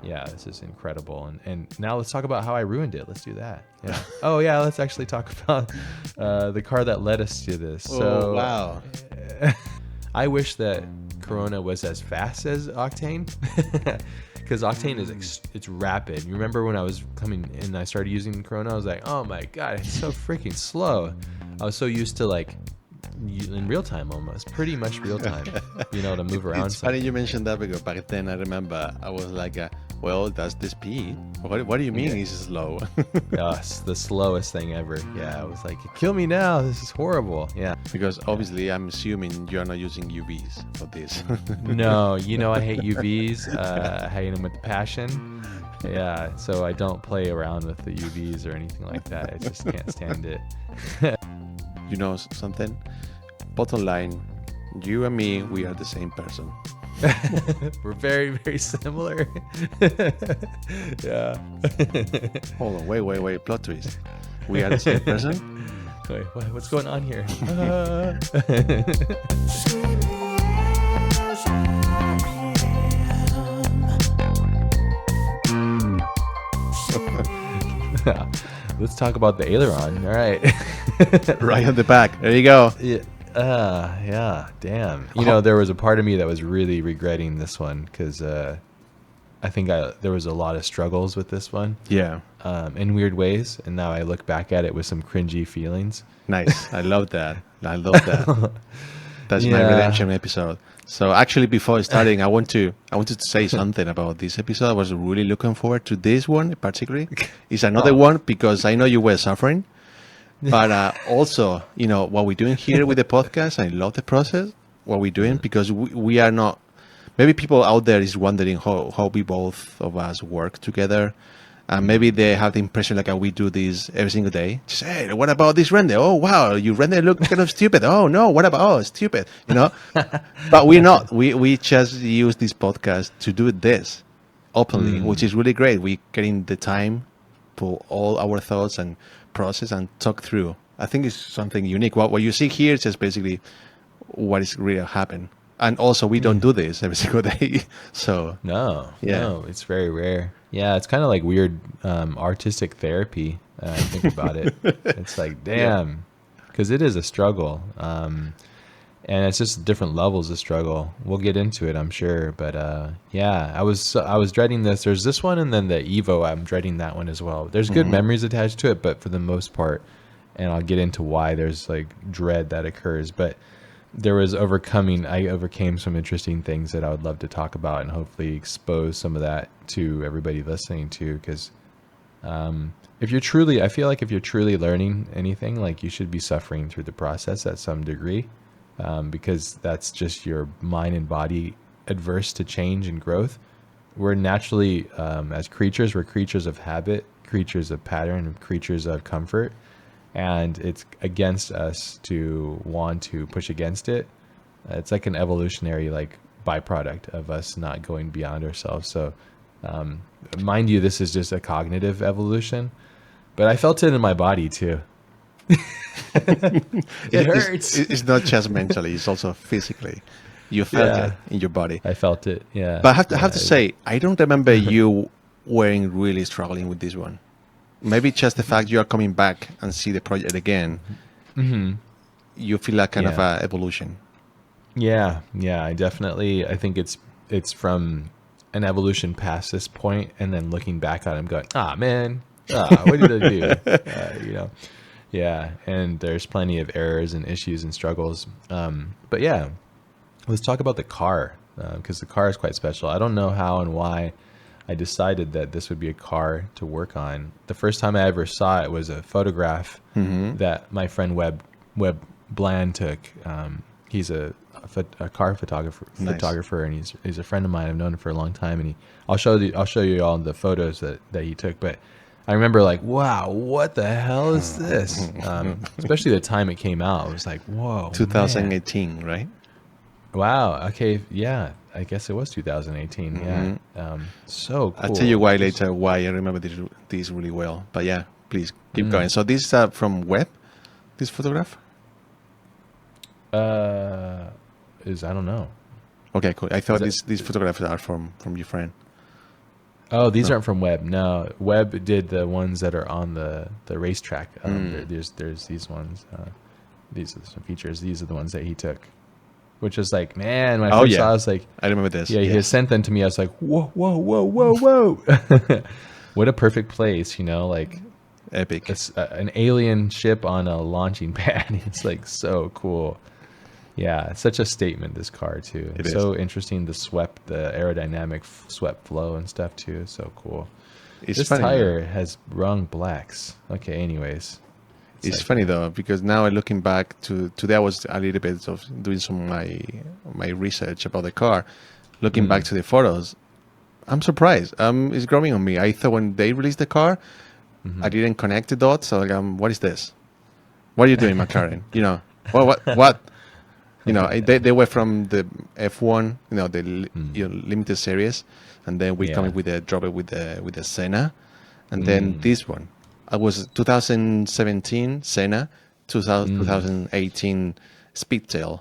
yeah, this is incredible. And now let's talk about how I ruined it. Let's do that. Yeah. Oh yeah, let's actually talk about the car that led us to this. So wow. I wish that Corona was as fast as Octane, because Octane is it's rapid. You remember when I was coming in, I started using Corona, I was like, oh my god, it's so freaking slow. I was so used to like in real time, almost pretty much real time, to move around. It's funny you mentioned that, because back then I remember I was like, well, that's the speed. What do you mean it's slow? Yes, the slowest thing ever. Yeah, I was like, kill me now. This is horrible. Yeah. Because obviously I'm assuming you're not using UVs for this. No, I hate UVs. I hate them with passion. Yeah, so I don't play around with the UVs or anything like that. I just can't stand it. You know something? Bottom line, you and me, we are the same person. We're very, very similar. Yeah. Hold on, wait, plot twist. We are the same person? Wait, what's going on here? Let's talk about the aileron. All right. Right on the back. There you go. Yeah, damn. There was a part of me that was really regretting this one, because I think there was a lot of struggles with this one. Yeah. In weird ways, and now I look back at it with some cringy feelings. Nice. I love that. That's my redemption episode. So actually, before starting, I wanted to say something about this episode. I was really looking forward to this one particularly. It's another one because I know you were suffering. But also, what we're doing here with the podcast, I love the process, what we're doing, because we are not, maybe people out there is wondering how we both of us work together. And maybe they have the impression like we do this every single day. Just, hey, what about this render? Oh, wow, you render look kind of stupid. Oh, no, what about, oh, stupid, But we're not. We just use this podcast to do this openly, which is really great. We're getting the time for all our thoughts and process and talk through. I think it's something unique. What you see here is just basically what is really happening. And also, we don't do this every single day. So no, it's very rare. Yeah, it's kind of like weird artistic therapy. I think about it. It's like, damn, because it is a struggle. And it's just different levels of struggle. We'll get into it, I'm sure. But I was dreading this. There's this one, and then the Evo. I'm dreading that one as well. There's good memories attached to it, but for the most part, and I'll get into why there's like dread that occurs. But there was I overcame some interesting things that I would love to talk about and hopefully expose some of that to everybody listening to. Because I feel like if you're truly learning anything, like you should be suffering through the process at some degree. Because that's just your mind and body adverse to change and growth. We're naturally, as creatures, we're creatures of habit, creatures of pattern, creatures of comfort. And it's against us to want to push against it. It's like an evolutionary byproduct of us not going beyond ourselves. So mind you, this is just a cognitive evolution. But I felt it in my body too. It hurts. It's not just mentally, it's also physically. You felt it in your body. I felt it, yeah. But I have to say, I don't remember you weren't really struggling with this one. Maybe just the fact you are coming back and see the project again, you feel like kind of a evolution. Yeah, I think it's from an evolution past this point, and then looking back on it, I'm going, what did I do? Yeah, and there's plenty of errors and issues and struggles. But yeah, let's talk about the car, because the car is quite special. I don't know how and why I decided that this would be a car to work on. The first time I ever saw it was a photograph that my friend Webb Bland took. He's a car photographer, and he's a friend of mine. I've known him for a long time, and I'll show you all the photos that he took. But I remember like, wow, what the hell is this? Especially the time it came out. I was like, whoa. 2018, man. Right? Wow. Okay. Yeah. I guess it was 2018. Yeah. So cool. I'll tell you why later, why I remember this really well. But yeah, please keep going. So this is from Webb, this photograph? I don't know. Okay, cool. I thought these photographs are from your friend. Oh, these No. aren't from Webb. No, Webb did the ones that are on the racetrack. There's these ones. These are some features. These are the ones that he took, which was like, man, when I Oh first saw, it, I yeah, was like, I remember this. yeah, he had Yes, sent them to me. I was like, whoa, whoa, whoa, whoa, whoa. What a perfect place, like epic. an alien ship on a launching pad. It's like so cool. Yeah, it's such a statement, this car too. It It's is. so interesting, the aerodynamic swept flow and stuff too. It's so cool. It's This funny though. tire has rung blacks. Okay, anyways. It's Like, funny though because now looking back to today, I was a little bit of doing some of my research about the car. Looking back to the photos, I'm surprised. It's growing on me. I thought when they released the car, I didn't connect the dots. So like, what is this? What are you doing, McLaren? What? They were from the F1, limited series, and then we come Yeah. in with the drop it with the Senna, and then this one. I was 2017 Senna, 2018 Speedtail,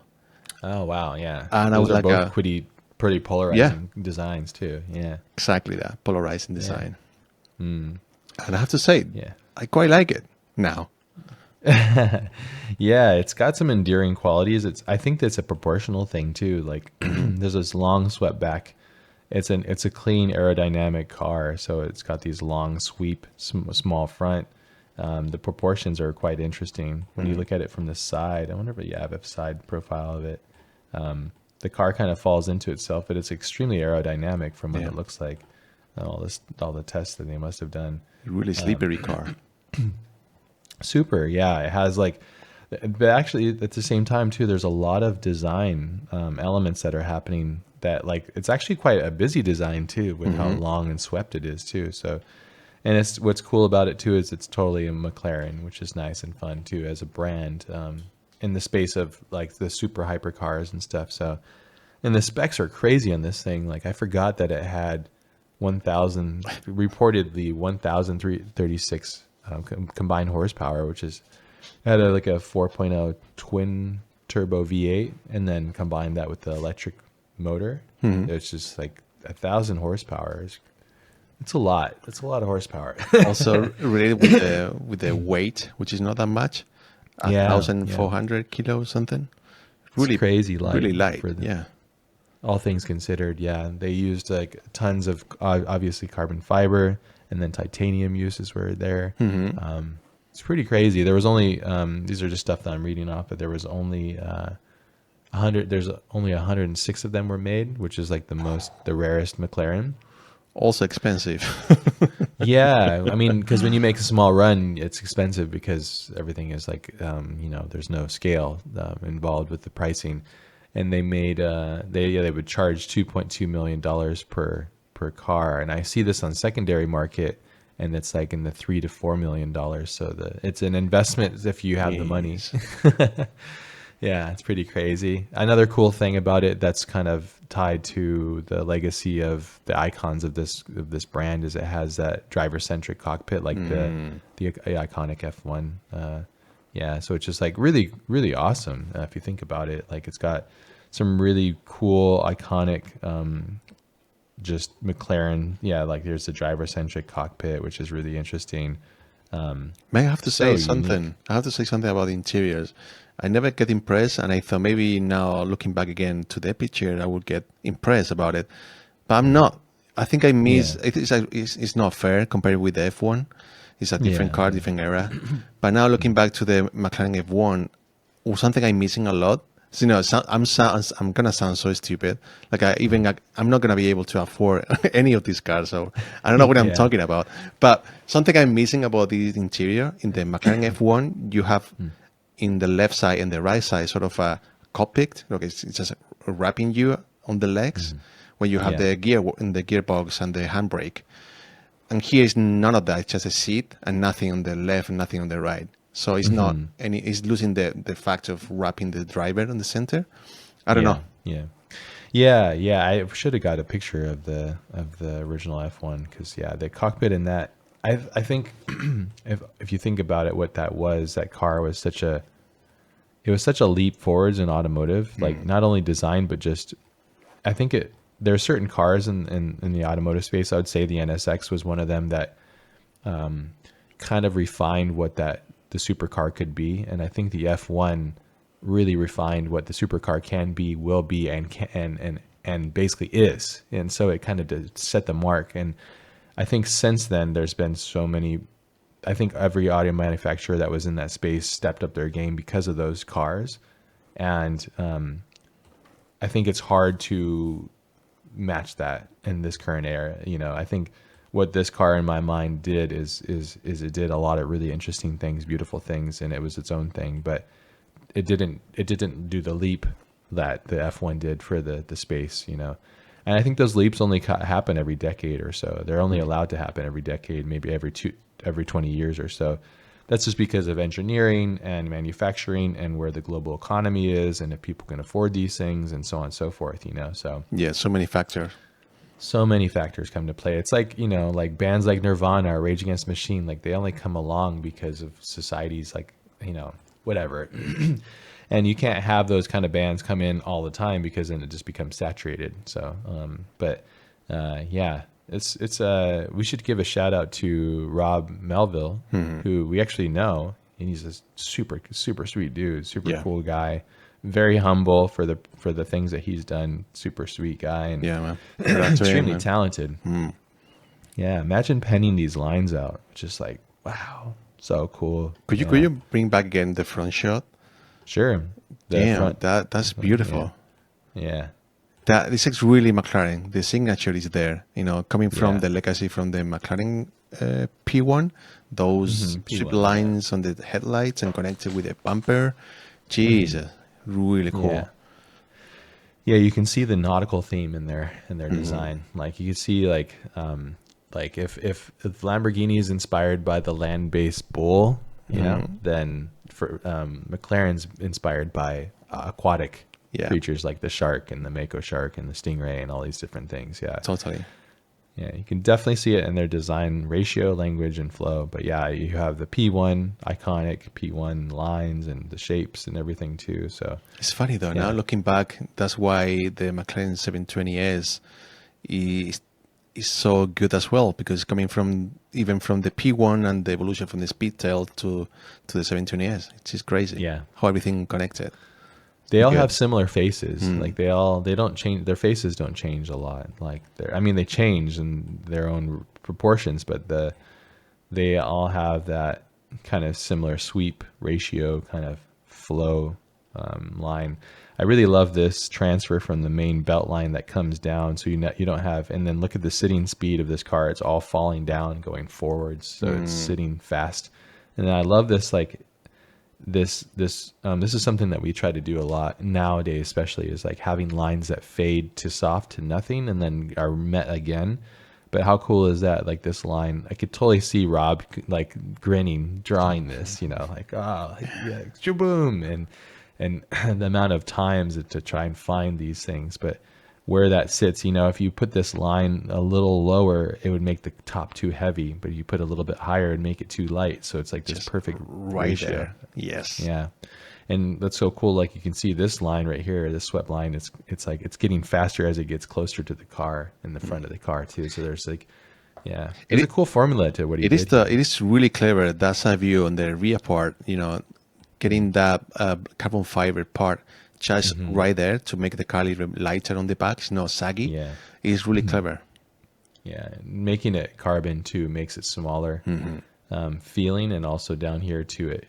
Oh wow, yeah. and I Those was are like, both pretty yeah, polarizing designs too. Yeah. exactly that polarizing design. Mm. And I have to say, Yeah. I quite like it now. Yeah, it's got some endearing qualities. I think that's a proportional thing too. Like there's this long swept back. It's a clean aerodynamic car, so it's got these long sweep, small front. The proportions are quite interesting when you look at it from the side. I wonder if you have a side profile of it. The car kind of falls into itself, but it's extremely aerodynamic from what Yeah. it looks like. All the tests that they must have done. Really slippery car. Super, yeah. It has like, but actually at the same time too, there's a lot of design elements that are happening that like it's actually quite a busy design too with how long and swept it is too. So, and it's what's cool about it too is it's totally a McLaren, which is nice and fun too as a brand in the space of like the super hyper cars and stuff. So, and the specs are crazy on this thing. Like I forgot that it had 1,000 reportedly 1,336 combined horsepower, which is had like a 4.0 twin turbo V8, and then combine that with the electric motor. It's just like 1,000 horsepower. It's a lot. It's a lot of horsepower. Also related with the weight, which is not that much, Yeah, 1,400 kilos something. It's crazy light. Really light. For the, Yeah. all things considered. Yeah, they used like tons of obviously carbon fiber, and then titanium uses were there. It's pretty crazy. There was only these are just stuff that I'm reading off, but there was only 100. There's only 106 of them were made, which is like the rarest McLaren. Also expensive. Yeah, I mean, because when you make a small run, it's expensive because everything is like, there's no scale involved with the pricing, and they made they would charge $2.2 million per car, and I see this on secondary market, and it's like in the $3 to $4 million. So it's an investment if you have the money. Jeez. Yeah, it's pretty crazy. Another cool thing about it that's kind of tied to the legacy of the icons of this brand is it has that driver-centric cockpit, like the iconic F1. Yeah, so it's just like really, really awesome if you think about it. Like it's got some really cool, iconic, just McLaren. Yeah, like there's the driver-centric cockpit, which is really interesting. May I have to say So something? unique. I have to say something about the interiors. I never get impressed, and I thought maybe now looking back again to the picture, I would get impressed about it. But I'm not. I think I miss. Yeah. It's not fair compared with the F1. It's a different Yeah, car, yeah. different era. But now looking back to the McLaren F1, was something I'm missing a lot. So, I'm gonna sound so stupid. Like I'm not gonna be able to afford any of these cars. So I don't know what I'm Yeah. talking about. But something I'm missing about the interior in the McLaren F1, you have in the left side and the right side sort of a cockpit. Okay, it's just wrapping you on the legs when you have Yeah. the gear in the gearbox and the handbrake. And here is none of that. It's just a seat and nothing on the left and nothing on the right. So it's not any. It's losing the fact of wrapping the driver in the center. I don't know. Yeah. I should have got a picture of the original F1 because the cockpit in that. I think if you think about it, what that car was such a leap forwards in automotive. Like not only design but just I think there are certain cars in the automotive space. I would say the NSX was one of them that kind of refined what the supercar could be, and I think the F1 really refined what the supercar can be, will be, and basically is. And so it kind of did set the mark. And I think since then there's been so many. I think every auto manufacturer that was in that space stepped up their game because of those cars, and I think it's hard to match that in this current era. I think what this car in my mind did is it did a lot of really interesting things, beautiful things, and it was its own thing, but it didn't do the leap that the F1 did for the space, And I think those leaps only happen every decade or so. They're only allowed to happen every decade, maybe every 20 years or so. That's just because of engineering and manufacturing and where the global economy is, and if people can afford these things, and so on and so forth, So yeah, so many factors. So many factors come to play. It's like, like bands like Nirvana or Rage Against the Machine, like they only come along because of society's like, whatever. And you can't have those kind of bands come in all the time because then it just becomes saturated. So, yeah. It's we should give a shout out to Rob Melville, who we actually know, and he's a super sweet dude, super cool guy, very humble for the things that he's done, super sweet guy, and man. extremely talented. Yeah, imagine penning these lines out, just like wow, so cool. Could you bring back again the front shot? Sure. Damn, that's beautiful. Yeah. That this is really McLaren. The signature is there, coming from the legacy from the McLaren P1. Those strip lines on the headlights and connected with a bumper. Jesus, really cool. Yeah, you can see the nautical theme in their design. Like you can see like if Lamborghini is inspired by the land-based bull, then for McLaren's inspired by aquatic creatures like the shark and the mako shark and the stingray and all these different things. Yeah, totally. Yeah, you can definitely see it in their design ratio, language, and flow. But yeah, you have the P1 iconic P1 lines and the shapes and everything too. So it's funny though. Now looking back, that's why the McLaren 720S is so good as well, because coming from the P1 and the evolution from the Speedtail to the 720S, it's just crazy. Yeah, how everything connected. They all have similar faces. Like they don't change. Their faces don't change a lot. Like they change in their own proportions, but they all have that kind of similar sweep ratio, kind of flow line. I really love this transfer from the main belt line that comes down, so you don't have. And then look at the sitting speed of this car; it's all falling down, going forwards, so it's sitting fast. And then I love this like. This is something that we try to do a lot nowadays, especially, is like having lines that fade to soft to nothing and then are met again. But how cool is that? Like this line, I could totally see Rob like grinning, drawing this, like, oh, yeah, shaboom, and the amount of times to try and find these things. But where that sits, if you put this line a little lower, it would make the top too heavy, but you put a little bit higher and make it too light. So it's like this perfect ratio. There. Yes. Yeah. And that's so cool. Like you can see this line right here, this swept line, it's like it's getting faster as it gets closer to the car in the front of the car too. So there's like, yeah, it's a cool formula to what he did. It is really clever. That side view on the rear part, getting that carbon fiber part just right there to make the car a little lighter on the back. It's not saggy. Yeah. It's really clever. Yeah. Making it carbon too makes it smaller feeling, and also down here too,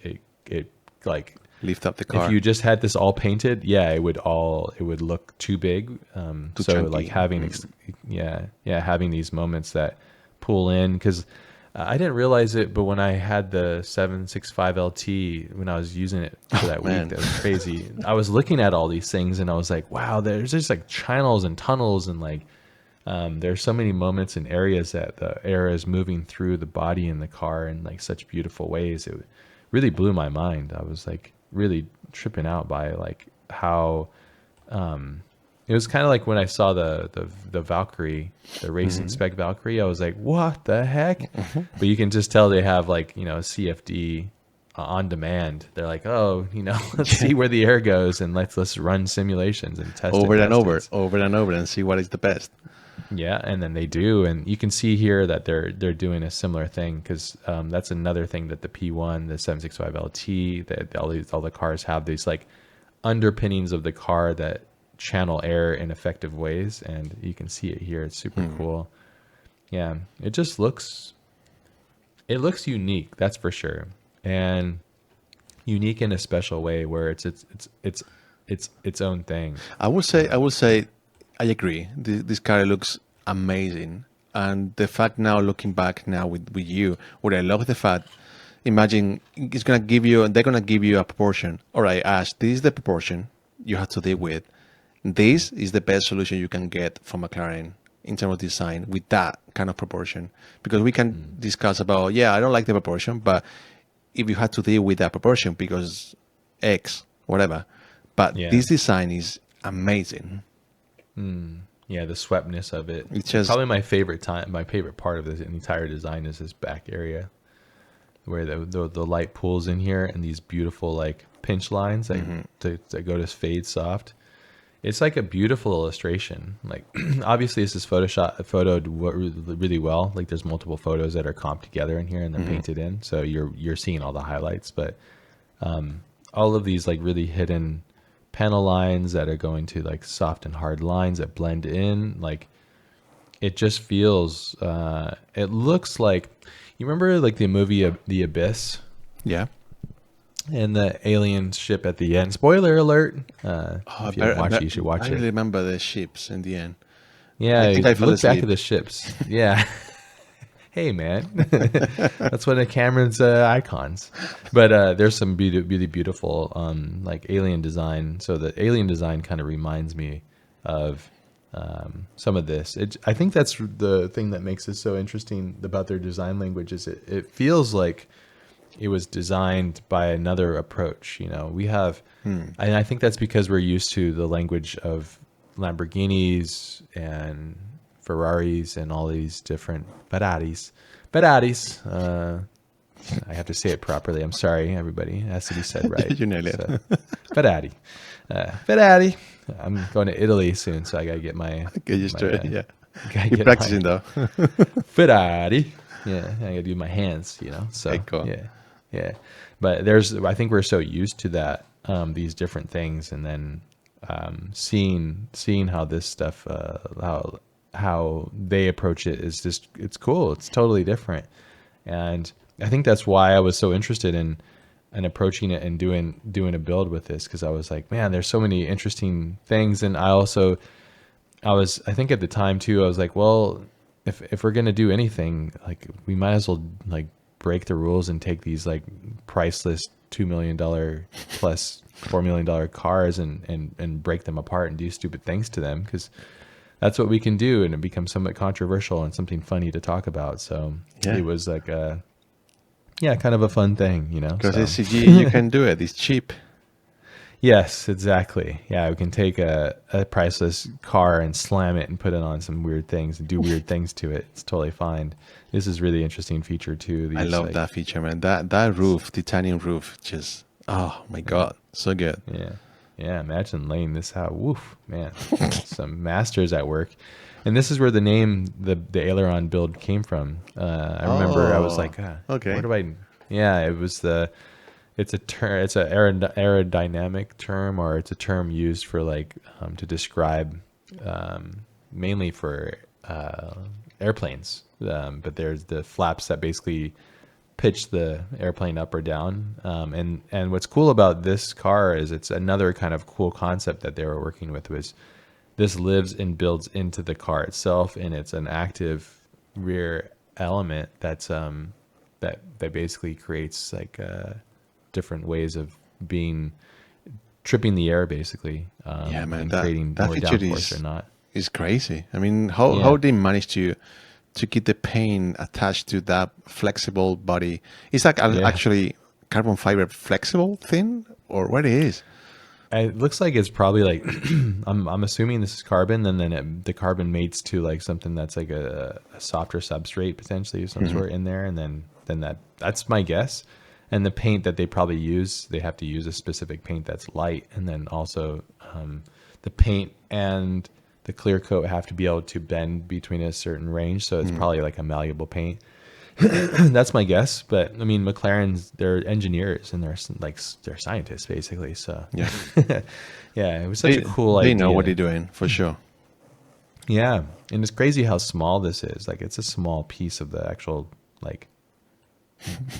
it like lift up the car. If you just had this all painted, it would look too big. Too so chunky. Like having having these moments that pull in, because I didn't realize it, but when I had the 765 LT, when I was using it for that week, that was crazy. I was looking at all these things and I was like, wow, there's just like channels and tunnels, and like there's so many moments and areas that the air is moving through the body in the car in like such beautiful ways. It really blew my mind. I was like really tripping out by like how it was kind of like when I saw the Valkyrie, the racing spec Valkyrie, I was like, what the heck? But you can just tell they have like, CFD on demand. They're like, oh, let's see where the air goes and let's run simulations and test over it, and test over, it. over and over, and see what is the best. Yeah, and then they do, and you can see here that they're doing a similar thing because that's another thing that the P1, the 765 LT, that all the cars have these like underpinnings of the car that channel air in effective ways, and you can see it here. It's super cool. Yeah, it just looks unique, that's for sure, and unique in a special way where it's its own thing. I will say, I agree. This car looks amazing, and the fact now, looking back now with you, what I love the fact. Imagine they're gonna give you a proportion. All right, Ash, this is the proportion you have to deal with. This is the best solution you can get from McLaren in terms of design with that kind of proportion. Because we can discuss about, I don't like the proportion, but if you had to deal with that proportion because X, whatever. But this design is amazing. Yeah, the sweptness of it. It's just probably my favorite part of this entire design is this back area, where the light pulls in here and these beautiful like pinch lines that go to fade soft. It's like a beautiful illustration. Like obviously this is photoed really well. Like there's multiple photos that are comped together in here and then painted in, so you're seeing all the highlights. But all of these like really hidden panel lines that are going to like soft and hard lines that blend in, like it just feels. It looks like. You remember like the movie The Abyss? Yeah. And the alien ship at the end. Spoiler alert. If you haven't watched it, you should watch I it. remember the ships in the end. Yeah, I think I fell look back asleep. at the ships. Yeah. Hey, man. That's one of Cameron's icons. But there's some really beautiful like alien design. So the alien design kind of reminds me of some of this. I think that's the thing that makes it so interesting about their design language is it feels like it was designed by another approach. We have, and I think that's because we're used to the language of Lamborghinis and Ferraris and all these different Ferraris. I have to say it properly. I'm sorry, everybody. It has to be said right. You nailed it. So, Ferrari. Ferrari. I'm going to Italy soon, so I got to get my... Get used to it, yeah. Gotta You're get practicing, though. Ferrari. Yeah, I got to do my hands, So, cool. yeah. But I think we're so used to that, these different things, and then seeing how this stuff, how they approach it is just, it's cool. It's totally different. And I think that's why I was so interested in approaching it and doing a build with this, because I was like, man, there's so many interesting things. And I think at the time too, I was like, well, if we're gonna do anything, like we might as well like break the rules and take these like priceless $2 million plus $4 million cars and break them apart and do stupid things to them, because that's what we can do, and it becomes somewhat controversial and something funny to talk about. So it was like kind of a fun thing, Because so. it's CG, you can do it. It's cheap. Yes, exactly. Yeah, we can take a priceless car and slam it and put it on some weird things and do weird things to it. It's totally fine. This is really interesting feature too. I love that feature, man. That roof, titanium roof, just, oh my God, so good. Yeah, imagine laying this out. Woof, man. Some masters at work. And this is where the name, the aileron build came from. I remember I was like, okay. Where do I... Yeah, it was it's a term, it's an aerodynamic term, or it's a term used for like, to describe, mainly for airplanes. But there's the flaps that basically pitch the airplane up or down. And what's cool about this car is it's another kind of cool concept that they were working with, was this lives and builds into the car itself, and it's an active rear element that's that basically creates like different ways of tripping the air, basically. Yeah, man, and that creating more feature downforce or not. is crazy. I mean, how they managed to keep the paint attached to that flexible body? It's like actually carbon fiber flexible thing, or what it is? It looks like it's probably like I'm assuming this is carbon, and then the carbon mates to like something that's like a softer substrate potentially of some sort in there, and then that's my guess. And the paint that they probably use, they have to use a specific paint that's light, and then also the paint and the clear coat have to be able to bend between a certain range, so it's probably like a malleable paint. That's my guess, but I mean, McLaren's, they're engineers and they're scientists basically. So Yeah. yeah, it was such a cool idea. They know what they're doing for sure. Yeah, and it's crazy how small this is. Like, it's a small piece of the actual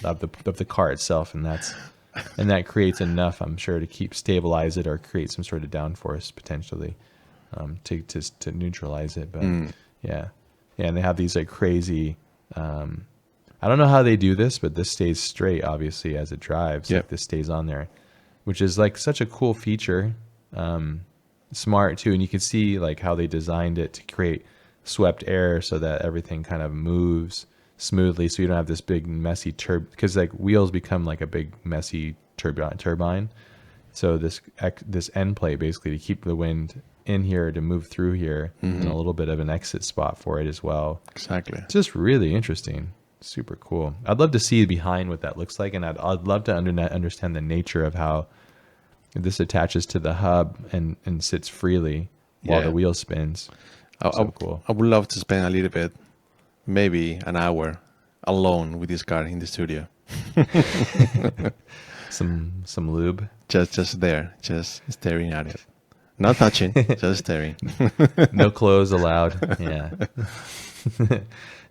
of the car itself, and that creates enough, I'm sure, to stabilize it or create some sort of downforce potentially to neutralize it. But yeah, and they have these like crazy. I don't know how they do this, but this stays straight, obviously, as it drives. Yep. Like, this stays on there, which is like such a cool feature. Smart too, and you can see like how they designed it to create swept air so that everything kind of moves smoothly, so you don't have this big messy because like wheels become like a big messy turbine. So this end plate basically to keep the wind in here to move through here, and a little bit of an exit spot for it as well. Exactly. It's just really interesting. Super cool. I'd love to see behind what that looks like, and I'd love to understand the nature of how this attaches to the hub and sits freely while the wheel spins. Cool. I would love to spend a little bit, maybe an hour, alone with this car in the studio. Some lube. Just there, just staring at it. Not touching, just staring. No clothes allowed. Yeah.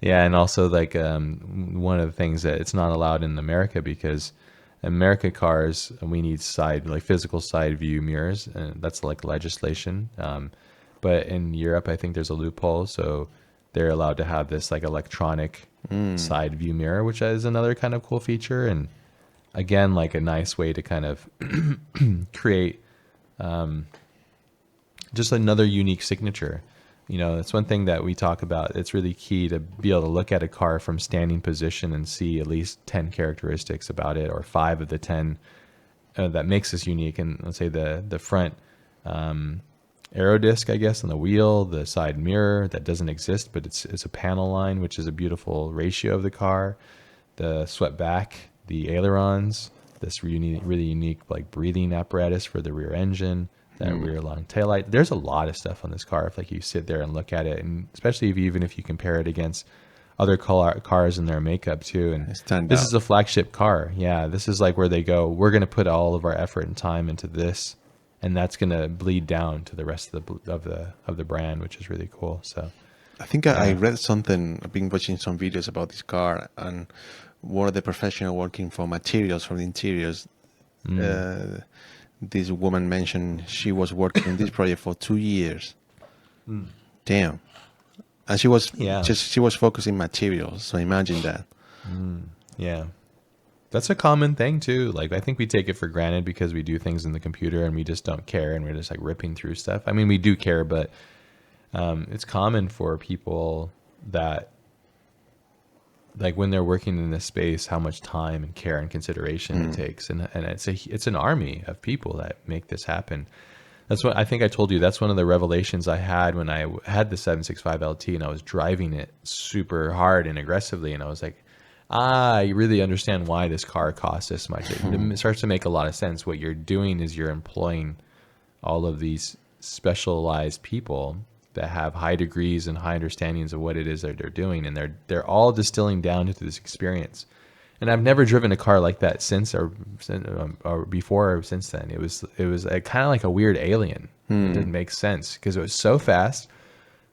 Yeah, and also like one of the things that it's not allowed in America, because America cars, we need physical side view mirrors, and that's like legislation. But in Europe, I think there's a loophole, so they're allowed to have this like electronic side view mirror, which is another kind of cool feature, and again, like a nice way to kind of create just another unique signature. You know, that's one thing that we talk about. It's really key to be able to look at a car from standing position and see at least 10 characteristics about it, or 5 of the 10 that makes us unique. And let's say the front aero disc, I guess, on the wheel, the side mirror that doesn't exist, but it's a panel line, which is a beautiful ratio of the car. The swept back, the ailerons, this really unique like breathing apparatus for the rear engine. That rear long taillight. There's a lot of stuff on this car if like you sit there and look at it, and especially even if you compare it against other cars in their makeup too. And this is a flagship car. Yeah, this is like where they go, we're going to put all of our effort and time into this, and that's going to bleed down to the rest of the brand, which is really cool. So I think I read something. I've been watching some videos about this car, and one of the professionals working for materials from the interiors. This woman mentioned she was working on this project for 2 years. Damn. And she was focusing materials. So imagine that. Yeah. That's a common thing too. Like, I think we take it for granted because we do things in the computer and we just don't care, and we're just like ripping through stuff. I mean, we do care, but it's common for people that, like, when they're working in this space, how much time and care and consideration it takes, and it's an army of people that make this happen. That's what I think I told you. That's one of the revelations I had when I had the 765 LT and I was driving it super hard and aggressively, and I was like, you really understand why this car costs this much. It starts to make a lot of sense. What you're doing is you're employing all of these specialized people that have high degrees and high understandings of what it is that they're doing, and they're all distilling down into this experience. And I've never driven a car like that since or before or since then. It was kind of like a weird alien. It didn't make sense because it was so fast.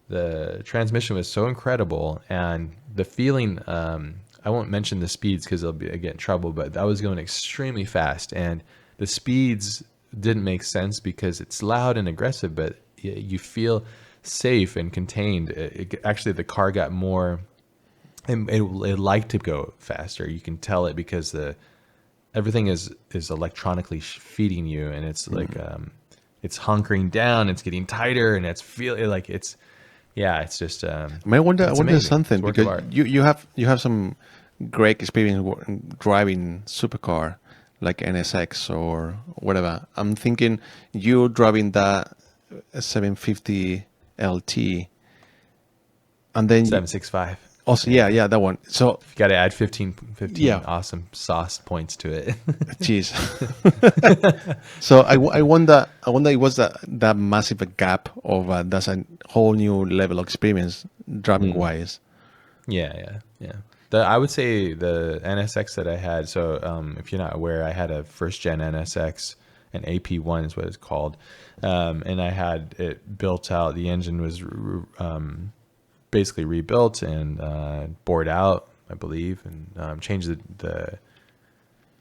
The transmission was so incredible, and the feeling. I won't mention the speeds because I get in trouble, but I was going extremely fast, and the speeds didn't make sense because it's loud and aggressive, but you feel safe and contained. Actually, the car got more, and it liked to go faster. You can tell it because everything is electronically feeding you, and it's like it's hunkering down, it's getting tighter, and it's feeling like it's just. I wonder something, because you have some great experience driving supercar like NSX or whatever. I'm thinking you driving that 750 LT, and then 765. Also, yeah, that one. So, You got to add 15 Yeah. awesome sauce points to it. jeez. So I wonder it was that massive gap of that's a whole new level of experience driving wise. Yeah. I would say the NSX that I had. So if you're not aware, I had a first gen NSX, an AP.1 is what it's called, and I had it built out. The engine was basically rebuilt and bored out, I believe, and changed the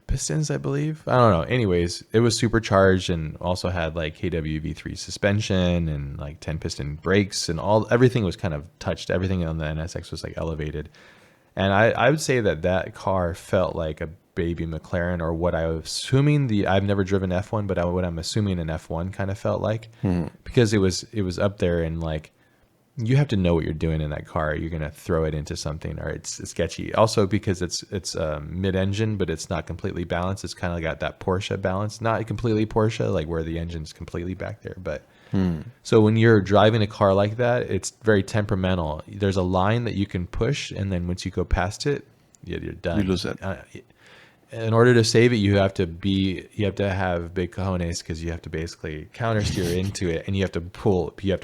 pistons, I believe. I don't know. Anyways, it was supercharged and also had like KWV3 suspension and like 10 piston brakes and everything was kind of touched. Everything on the NSX was like elevated. And I would say that car felt like a baby McLaren, or what I was assuming I've never driven F1, but what I'm assuming an F1 kind of felt like, because it was up there, and like, you have to know what you're doing in that car. You're going to throw it into something, or it's sketchy. Also because it's mid-engine, but it's not completely balanced. It's kind of got that Porsche balance, not completely Porsche, like where the engine's completely back there. But so when you're driving a car like that, it's very temperamental. There's a line that you can push, and then once you go past it, you're done. You lose it. In order to save it, you have to have big cojones, because you have to basically counter steer into it, and you have to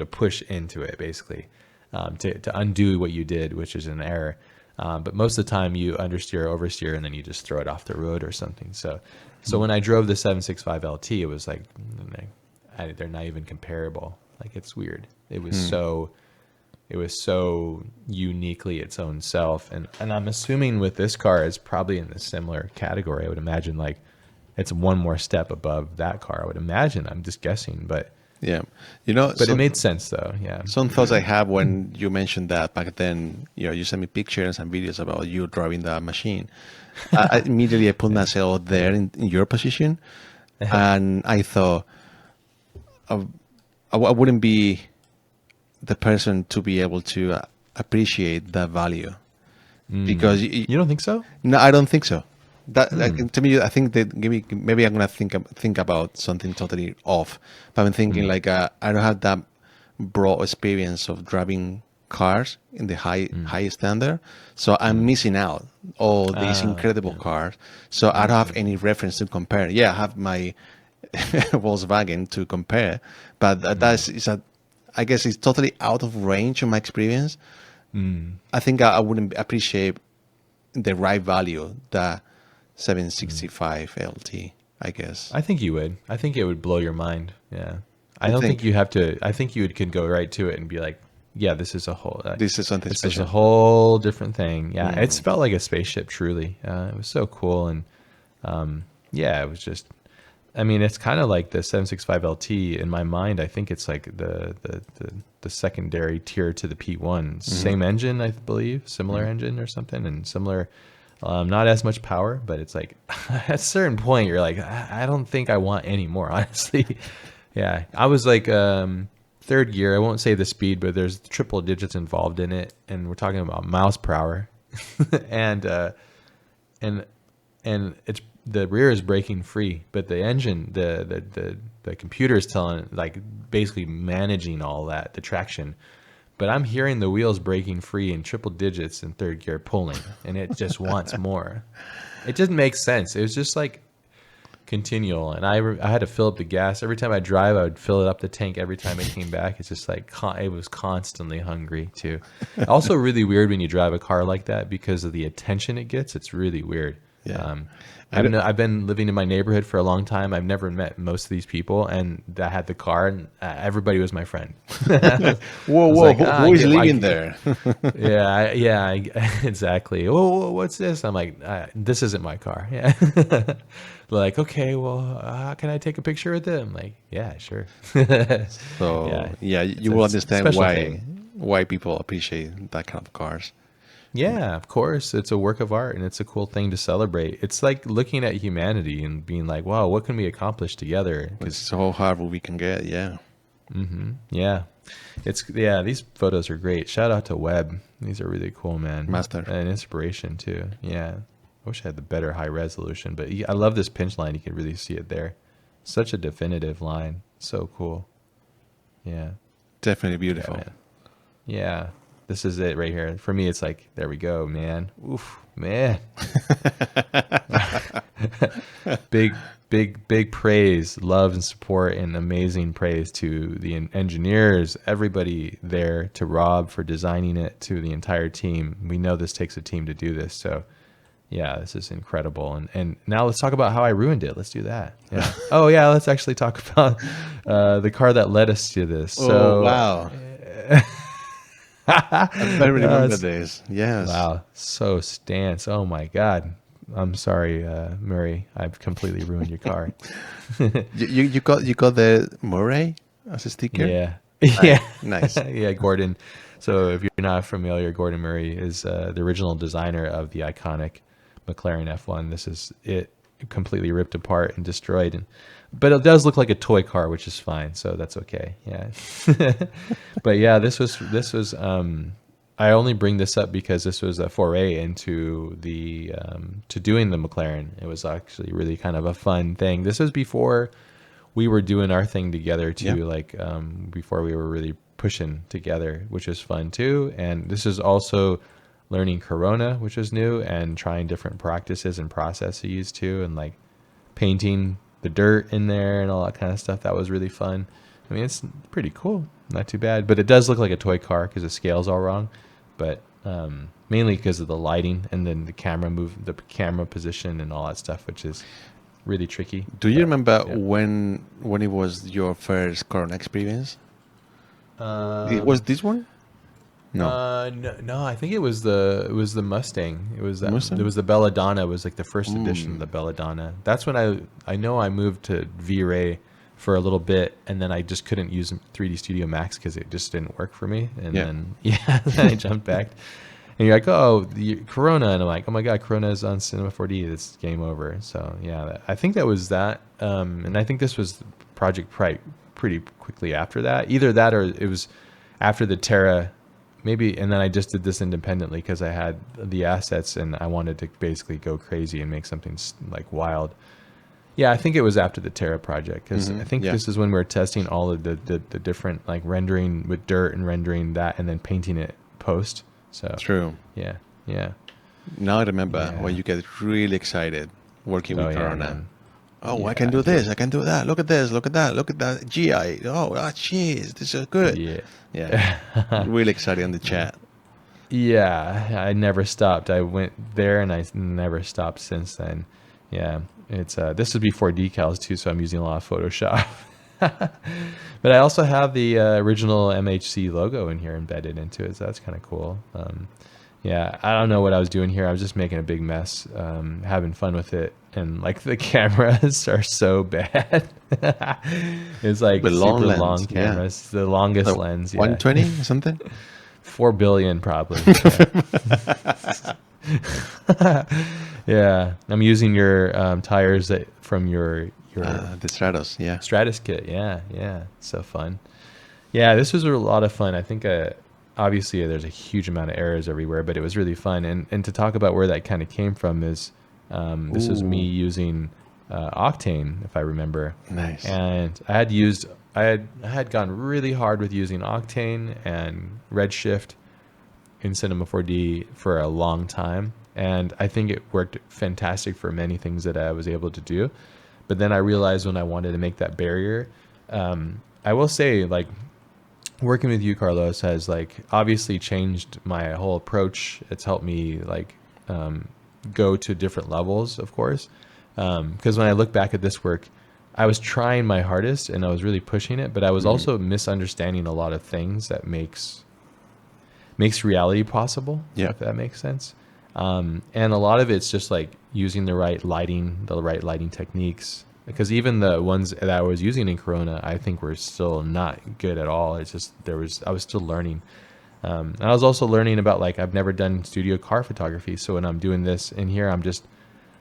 push into it basically, to undo what you did, which is an error. But most of the time you understeer, oversteer, and then you just throw it off the road or something. So when I drove the 765 LT, it was like, they're not even comparable. Like, it's weird. It was so uniquely its own self. And I'm assuming with this car, it's probably in the similar category. I would imagine like it's one more step above that car. I would imagine. I'm just guessing, but yeah, but it made sense though. Yeah. Some thoughts I have when you mentioned that back then, you sent me pictures and videos about you driving that machine. I immediately put myself there in your position, and I thought I wouldn't be the person to be able to appreciate that value, because You don't think so? No, I don't think so. That to me, I think that maybe I'm gonna think about something totally off. But I'm thinking like I don't have that broad experience of driving cars in the high standard, so I'm missing out all these incredible cars. So I don't have any reference to compare. Yeah, I have my Volkswagen to compare, but I guess it's totally out of range of my experience. I think I wouldn't appreciate the right value that 765 LT, I guess. I think you would. I think it would blow your mind. Yeah. I don't think you have to. I think you could go right to it and be like, yeah, this is a whole. This is something special. This is a whole different thing. Yeah, it's felt like a spaceship. Truly, it was so cool, and yeah, it was just. I mean, it's kind of like the 765 LT in my mind. I think it's like the secondary tier to the P1. Same engine, I believe, similar engine or something, and similar. Not as much power, but it's like at a certain point you're like, I don't think I want any more, honestly. Yeah, I was like third gear. I won't say the speed, but there's triple digits involved in it, and we're talking about miles per hour, and it's the rear is braking free, but the engine, the computer is telling, like, basically managing all that, the traction. But I'm hearing the wheels braking free in triple digits in third gear pulling, and it just wants more. It didn't make sense. It was just like continual, and I had to fill up the gas every time I drive. I would fill it up the tank every time it came back. It's just like it was constantly hungry too. Also, really weird when you drive a car like that because of the attention it gets. It's really weird. Yeah. I've been living in my neighborhood for a long time. I've never met most of these people, and I had the car, and everybody was my friend. Whoa, like, who is living there? yeah, exactly. Oh, what's this? I'm like, this isn't my car. Yeah. Like, okay, well, can I take a picture with it? I'm like, yeah, sure. So yeah, you will understand why people appreciate that kind of cars. Yeah, of course. It's a work of art, and it's a cool thing to celebrate. It's like looking at humanity and being like, wow, what can we accomplish together? It's so hard what we can get, yeah. Yeah. These photos are great. Shout out to Webb. These are really cool, man. Master. And inspiration, too. Yeah. I wish I had the better high resolution, but I love this pinch line. You can really see it there. Such a definitive line. So cool. Yeah. Definitely beautiful. Yeah. this is it right here. For me, it's like, there we go, man. Oof, man. big praise, love and support, and amazing praise to the engineers, everybody there, to Rob for designing it, to the entire team. We know this takes a team to do this. So yeah, this is incredible. And now let's talk about how I ruined it. Let's do that. Yeah. Oh yeah, let's actually talk about the car that led us to this. So wow. I remember this. Yes. Wow. So stance. Oh my God. I'm sorry, Murray. I've completely ruined your car. you got the Murray as a sticker? Yeah. Yeah. Nice. Yeah, Gordon. So if you're not familiar, Gordon Murray is the original designer of the iconic McLaren F1. This is it completely ripped apart and destroyed. But it does look like a toy car, which is fine. So that's okay. Yeah. But yeah, this was I only bring this up because this was a foray into the to doing the McLaren. It was actually really kind of a fun thing. This was before we were doing our thing together too, like before we were really pushing together, which was fun too. And this is also learning Corona, which was new, and trying different practices and processes too, and like painting the dirt in there and all that kind of stuff. That was really fun. I mean, it's pretty cool, not too bad, but it does look like a toy car because the scale's all wrong. But mainly because of the lighting and then the camera position and all that stuff, which is really tricky. Do you remember when it was your first Corona experience? It was this one? No. No. I think it was the Mustang. It was Mustang? It was the Belladonna. It was like the first edition of the Belladonna. That's when I know I moved to V-Ray for a little bit, and then I just couldn't use 3D Studio Max because it just didn't work for me. And then then I jumped back. And you're like, oh, the Corona, and I'm like, oh my God, Corona is on Cinema 4D. It's game over. So yeah, I think that was that. And I think this was Project Prite pretty quickly after that. Either that or it was after the Terra. Maybe, and then I just did this independently because I had the assets and I wanted to basically go crazy and make something like wild. Yeah, I think it was after the Terra project because I think this is when we were testing all of the different like rendering with dirt and rendering that and then painting it post. So true. Yeah. Now I remember when you get really excited working with Corona. Man. Oh, I can do this. I can do that. Look at this. Look at that. Look at that GI. Oh, jeez, this is good. Yeah. Really excited on the chat. Yeah, I never stopped. I went there and I never stopped since then. Yeah, it's this was before decals too, so I'm using a lot of Photoshop. But I also have the original MHC logo in here embedded into it, so that's kind of cool. Yeah, I don't know what I was doing here. I was just making a big mess, having fun with it. And like the cameras are so bad. It's like super long cameras. The longest lens. 120 or something? 4 billion probably. Yeah. I'm using your tires from your the Stratos, Stratus kit. Yeah. So fun. Yeah, this was a lot of fun. I think obviously there's a huge amount of errors everywhere, but it was really fun. And to talk about where that kind of came from is this was me using Octane, if I remember. Nice. And I had gone really hard with using Octane and Redshift in Cinema 4D for a long time. And I think it worked fantastic for many things that I was able to do. But then I realized when I wanted to make that barrier, I will say, like, working with you, Carlos, has like obviously changed my whole approach. It's helped me like go to different levels, of course. Because when I look back at this work, I was trying my hardest and I was really pushing it, but I was also misunderstanding a lot of things that makes reality possible. Yeah. If that makes sense. And a lot of it's just like using the right lighting techniques. Because even the ones that I was using in Corona, I think were still not good at all. It's just I was still learning. And I was also learning about, like, I've never done studio car photography. So when I'm doing this in here, I'm just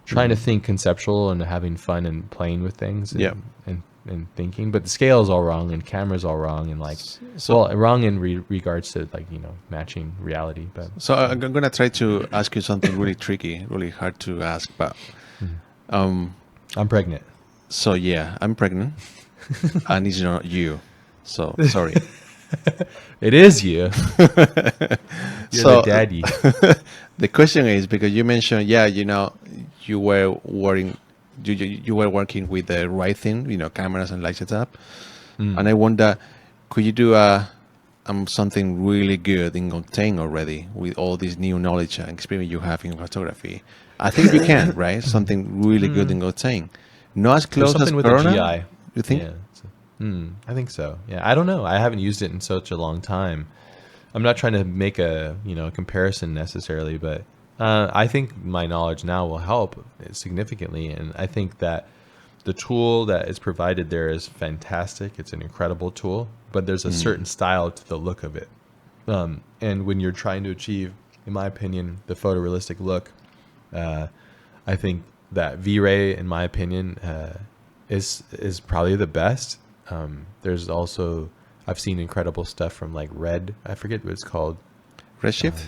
trying to think conceptual and having fun and playing with things and thinking. But the scale is all wrong and camera's all wrong and wrong in regards to, like, matching reality. But so I'm going to try to ask you something really tricky, really hard to ask. But I'm pregnant. So yeah, I'm pregnant and it's not you. So sorry. It is you. You're So the daddy. the question is, because you mentioned, you were working, you were working with the Rethinking, cameras and light setup, and I wonder, could you do something really good in Octane already with all this new knowledge and experience you have in photography? I think you can, right? Something really good in Octane, not as There's close as something with Corona. the GI. You think? Yeah. I think so. Yeah. I don't know. I haven't used it in such a long time. I'm not trying to make a comparison necessarily, but I think my knowledge now will help significantly, and I think that the tool that is provided there is fantastic. It's an incredible tool, but there's a certain style to the look of it, and when you're trying to achieve, in my opinion, the photorealistic look, I think that V-Ray, in my opinion, is probably the best. There's also, I've seen incredible stuff from like Red. I forget what it's called. Redshift?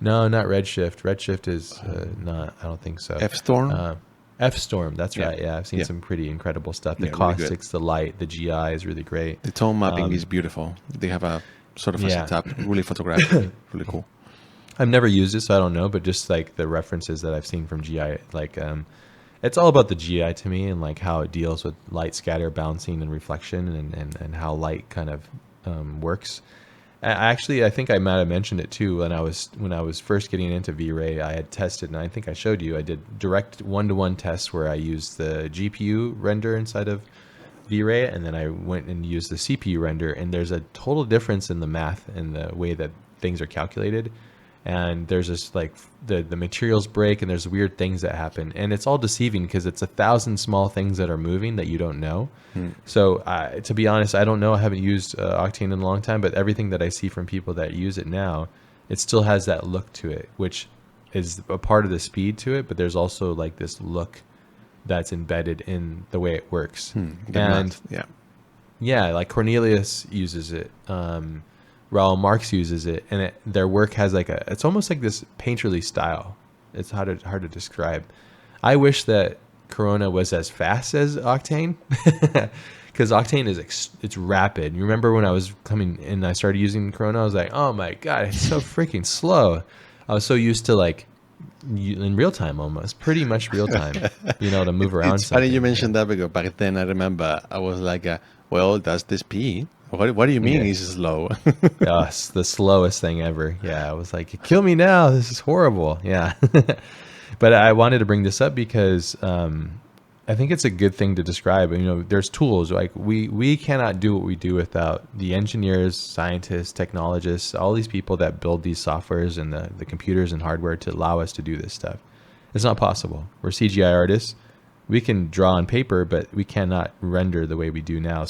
No, not Redshift. Redshift is not. I don't think so. F-Storm? F-Storm. That's Yeah. right. Yeah, I've seen Yeah. some pretty incredible stuff. The Yeah, really good. caustics, the light, the GI is really great. The tone mapping is beautiful. They have a sort of a Yeah. setup, really photographic, really cool. I've never used it, so I don't know. But just like the references that I've seen from GI, like it's all about the GI to me, and like how it deals with light scatter, bouncing, and reflection, and how light kind of works. Actually, I think I might have mentioned it too when I was first getting into V-Ray. I had tested, and I think I showed you. I did direct one-to-one tests where I used the GPU render inside of V-Ray, and then I went and used the CPU render. And there's a total difference in the math and the way that things are calculated. And there's just like the materials break, and there's weird things that happen, and it's all deceiving because it's 1,000 small things that are moving that you don't know. So to be honest, I don't know. I haven't used Octane in a long time, but everything that I see from people that use it now, it still has that look to it, which is a part of the speed to it. But there's also like this look that's embedded in the way it works. And yeah, like Cornelius uses it. Raoul Marx uses it, and their work has like it's almost like this painterly style. It's hard to describe. I wish that Corona was as fast as Octane, because Octane is it's rapid. You remember when I was coming and I started using Corona, I was like, oh my god, it's so freaking slow. I was so used to like in real time, almost pretty much real time, to move around. It's funny you mentioned that, because back then I remember I was like, well, that's the speed. What do you mean it's slow? Yes, the slowest thing ever. Yeah, I was like, kill me now. This is horrible. Yeah. But I wanted to bring this up because I think it's a good thing to describe. There's tools. Like we cannot do what we do without the engineers, scientists, technologists, all these people that build these softwares and the computers and hardware to allow us to do this stuff. It's not possible. We're CGI artists. We can draw on paper, but we cannot render the way we do now.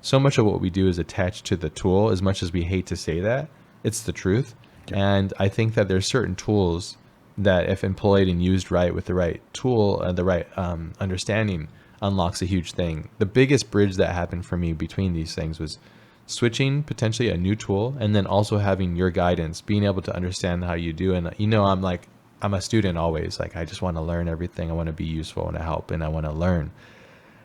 So much of what we do is attached to the tool. As much as we hate to say that, it's the truth. Yeah. And I think that there's certain tools that, if employed and used right with the right tool and the right understanding, unlocks a huge thing. The biggest bridge that happened for me between these things was switching potentially a new tool, and then also having your guidance, being able to understand how you do. And I'm a student always. Like, I just want to learn everything. I want to be useful, I want to help, and I want to learn.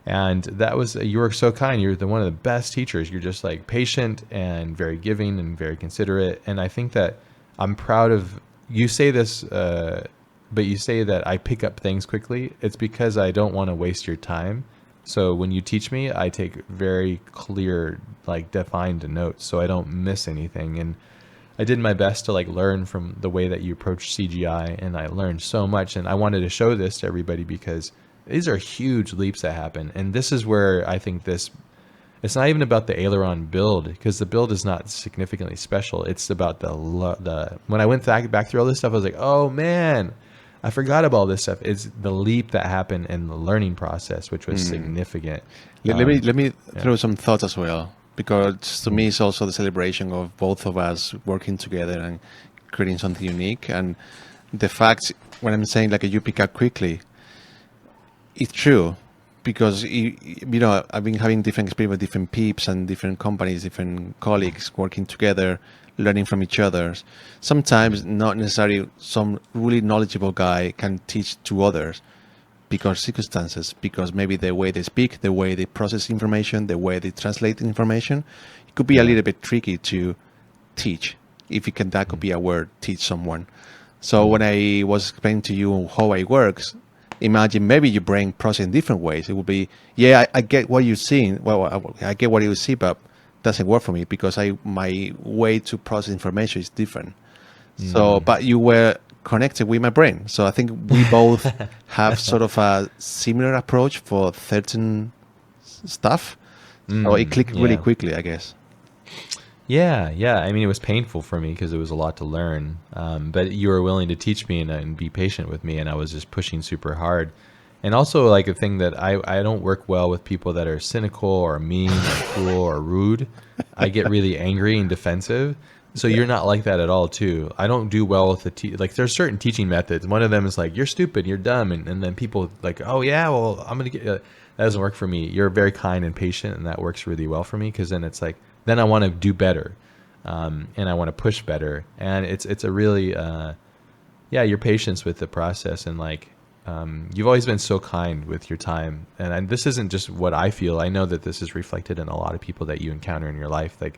And that was, you were so kind. You're one of the best teachers. You're just like patient and very giving and very considerate. And I think that I'm proud of, you say this, but you say that I pick up things quickly. It's because I don't want to waste your time. So when you teach me, I take very clear, like defined notes so I don't miss anything. And I did my best to like learn from the way that you approach CGI, and I learned so much. And I wanted to show this to everybody because these are huge leaps that happen. And this is where I think it's not even about the aileron build, because the build is not significantly special. It's about when I went back through all this stuff, I was like, oh man, I forgot about all this stuff. It's the leap that happened in the learning process, which was significant. Let me throw some thoughts as well, because to me it's also the celebration of both of us working together and creating something unique. And the fact, when I'm saying like you pick up quickly, it's true, because I've been having different experience with different peeps and different companies, different colleagues working together, learning from each other. Sometimes not necessarily some really knowledgeable guy can teach to others because circumstances, because maybe the way they speak, the way they process information, the way they translate information could be a little bit tricky to teach, if you can, that could be a word, teach someone. So when I was explaining to you how it works, imagine maybe your brain process in different ways. It would be, I get what you're seeing. Well, I get what you see, but doesn't work for me because my way to process information is different. So, but you were connected with my brain. So I think we both have sort of a similar approach for certain stuff. So it clicked really quickly, I guess. Yeah. I mean, it was painful for me because it was a lot to learn. But you were willing to teach me and be patient with me, and I was just pushing super hard. And also, like, a thing that I don't work well with people that are cynical or mean or cruel or rude. I get really angry and defensive. So you're not like that at all, too. I don't do well with like, there's certain teaching methods. One of them is like, you're stupid, you're dumb. And then people like, oh, yeah, well, I'm going to get... that doesn't work for me. You're very kind and patient, and that works really well for me because then it's like, then I want to do better. And I want to push better. And it's a really, your patience with the process. And like, you've always been so kind with your time. And this isn't just what I feel. I know that this is reflected in a lot of people that you encounter in your life. Like,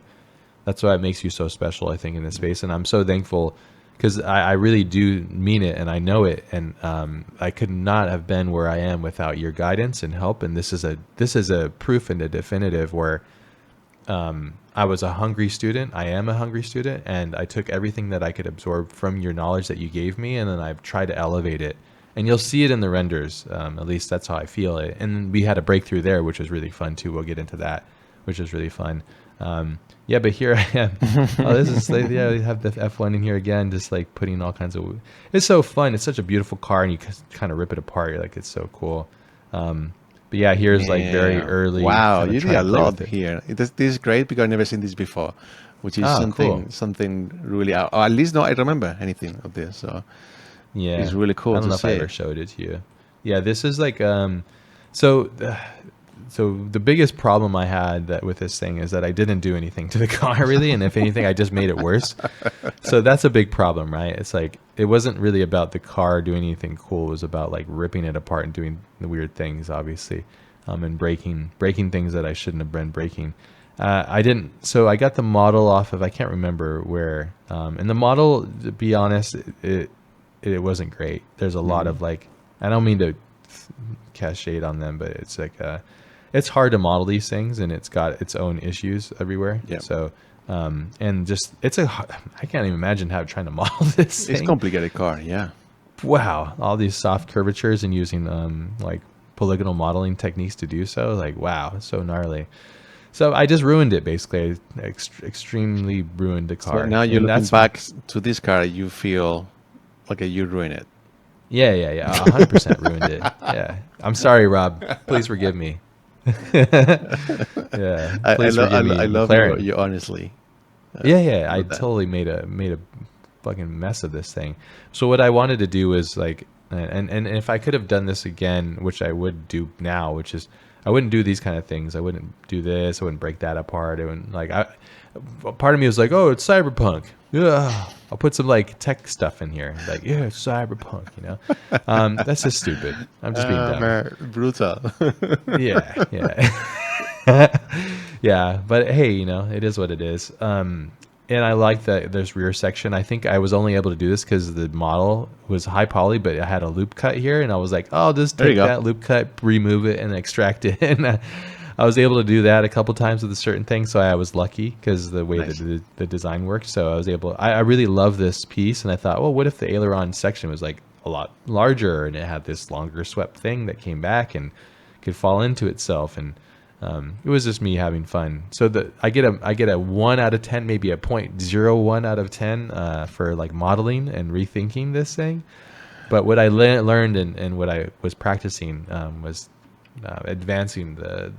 that's why it makes you so special, I think, in this space. And I'm so thankful because I really do mean it, and I know it. And I could not have been where I am without your guidance and help. And this is a proof and a definitive where I was a hungry student. I am a hungry student, and I took everything that I could absorb from your knowledge that you gave me, and then I've tried to elevate it. And you'll see it in the renders. At least that's how I feel it. And we had a breakthrough there, which was really fun too. We'll get into that, which is really fun. But here I am. This is like, we have the F1 in here again, just like putting all kinds of. It's so fun. It's such a beautiful car, and you kind of rip it apart. You're like, it's so cool. But yeah, here's like very early. Wow, you did a lot here. This is great because I've never seen this before, which is something really. Or at least I remember anything of this. So yeah, it's really cool. I don't know if I ever showed it to you. Yeah, this is like So the biggest problem I had with this thing is that I didn't do anything to the car really, and if anything, I just made it worse. So that's a big problem, right? It's like it wasn't really about the car doing anything cool. It was about like ripping it apart and doing the weird things, obviously, and breaking things that I shouldn't have been breaking. I didn't. So I got the model off of, I can't remember where. And the model, to be honest, it wasn't great. There's a lot of like, I don't mean to cast shade on them, but it's like it's hard to model these things, and it's got its own issues everywhere. Yeah. So, and just I can't even imagine how trying to model this thing. It's a complicated car, yeah. Wow, all these soft curvatures and using like polygonal modeling techniques to do so. Like, wow, it's so gnarly. So I just ruined it basically. Extremely ruined the car. So now you're looking back to this car, you feel like you ruined it. Yeah, 100% ruined it. Yeah, I'm sorry, Rob. Please forgive me. Yeah, I love you honestly. I totally made a fucking mess of this thing. So what I wanted to do was like, and if I could have done this again, which I would do now, which is I wouldn't do these kind of things. I wouldn't do this. I wouldn't break that apart. I wouldn't part of me was like, oh, it's cyberpunk. Yeah, I'll put some like tech stuff in here. Like, yeah, it's cyberpunk. That's just stupid. I'm just being dumb. Brutal. Yeah. Yeah, but hey, it is what it is. And I like that there's rear section. I think I was only able to do this because the model was high poly, but I had a loop cut here, and I was like, oh, I'll just take that loop cut, remove it, and extract it. And I was able to do that a couple times with a certain thing, so I was lucky because the way that the design worked. So I was able. I really love this piece, and I thought, well, what if the aileron section was like a lot larger, and it had this longer swept thing that came back and could fall into itself, and it was just me having fun. So I get a 1 out of 10, maybe a 0.01 out of 10 for like modeling and rethinking this thing. But what I learned and what I was practicing was advancing the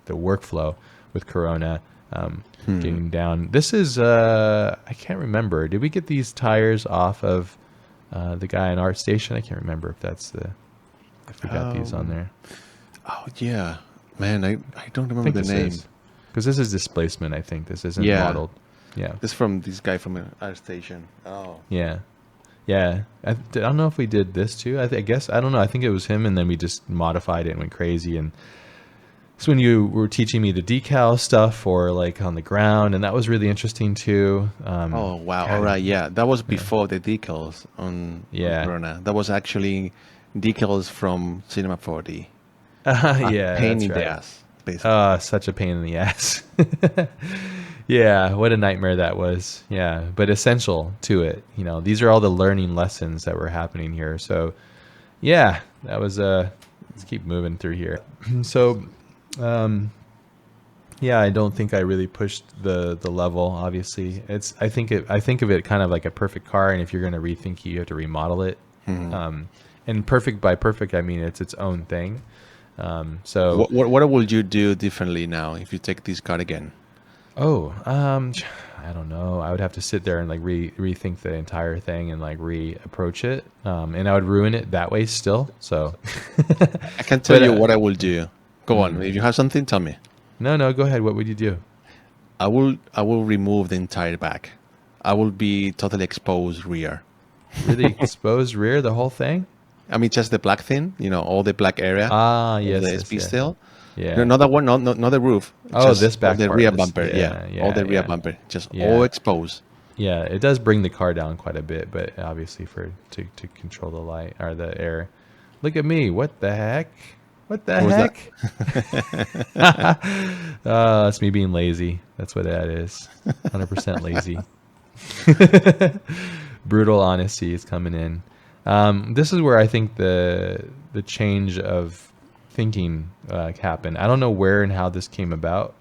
workflow with Corona, getting down. This is I can't remember. Did we get these tires off of the guy in Art Station? I can't remember if we got these on there. Oh yeah. Man, I don't remember the name. Because this is displacement, I think. This isn't modeled. Yeah. This is from this guy from our station. Oh. Yeah. Yeah. I don't know if we did this too. I guess. I don't know. I think it was him, and then we just modified it and went crazy. And it's when you were teaching me the decal stuff or like on the ground, and that was really interesting too. Oh wow! All God, right, yeah, that was before the decals on yeah. Corona. That was actually decals from Cinema 4D. Yeah, Pain that's in the right. ass, basically. Such a pain in the ass. Yeah, what a nightmare that was. Yeah, but essential to it. These are all the learning lessons that were happening here. So, yeah, that was let's keep moving through here. So, yeah, I don't think I really pushed the level. Obviously, I think of it kind of like a perfect car, and if you're going to rethink it, you have to remodel it. And perfect by perfect, I mean it's its own thing. So What would you do differently now if you take this car again? I don't know. I would have to sit there and like rethink the entire thing and like reapproach it. And I would ruin it that way still. So I can tell But, you what I will do. Go on. mm. If you have something, tell me. no, go ahead. What would you do? I will remove the entire back. I will be totally exposed rear. Really exposed rear, the whole thing? I mean, just the black thing, all the black area Ah, of yes, the yes, Speedtail. yeah. No, not that one, not the roof. Oh, Just this back all the part, rear this- bumper. yeah, All the rear yeah. bumper, just Yeah. all exposed. Yeah, it does bring the car down quite a bit, but obviously to control the light or the air. Look at me. What the heck? What the What was that? heck? That's me being lazy. That's what that is. 100% lazy. Brutal honesty is coming in. This is where I think the change of thinking happened. I don't know where and how this came about.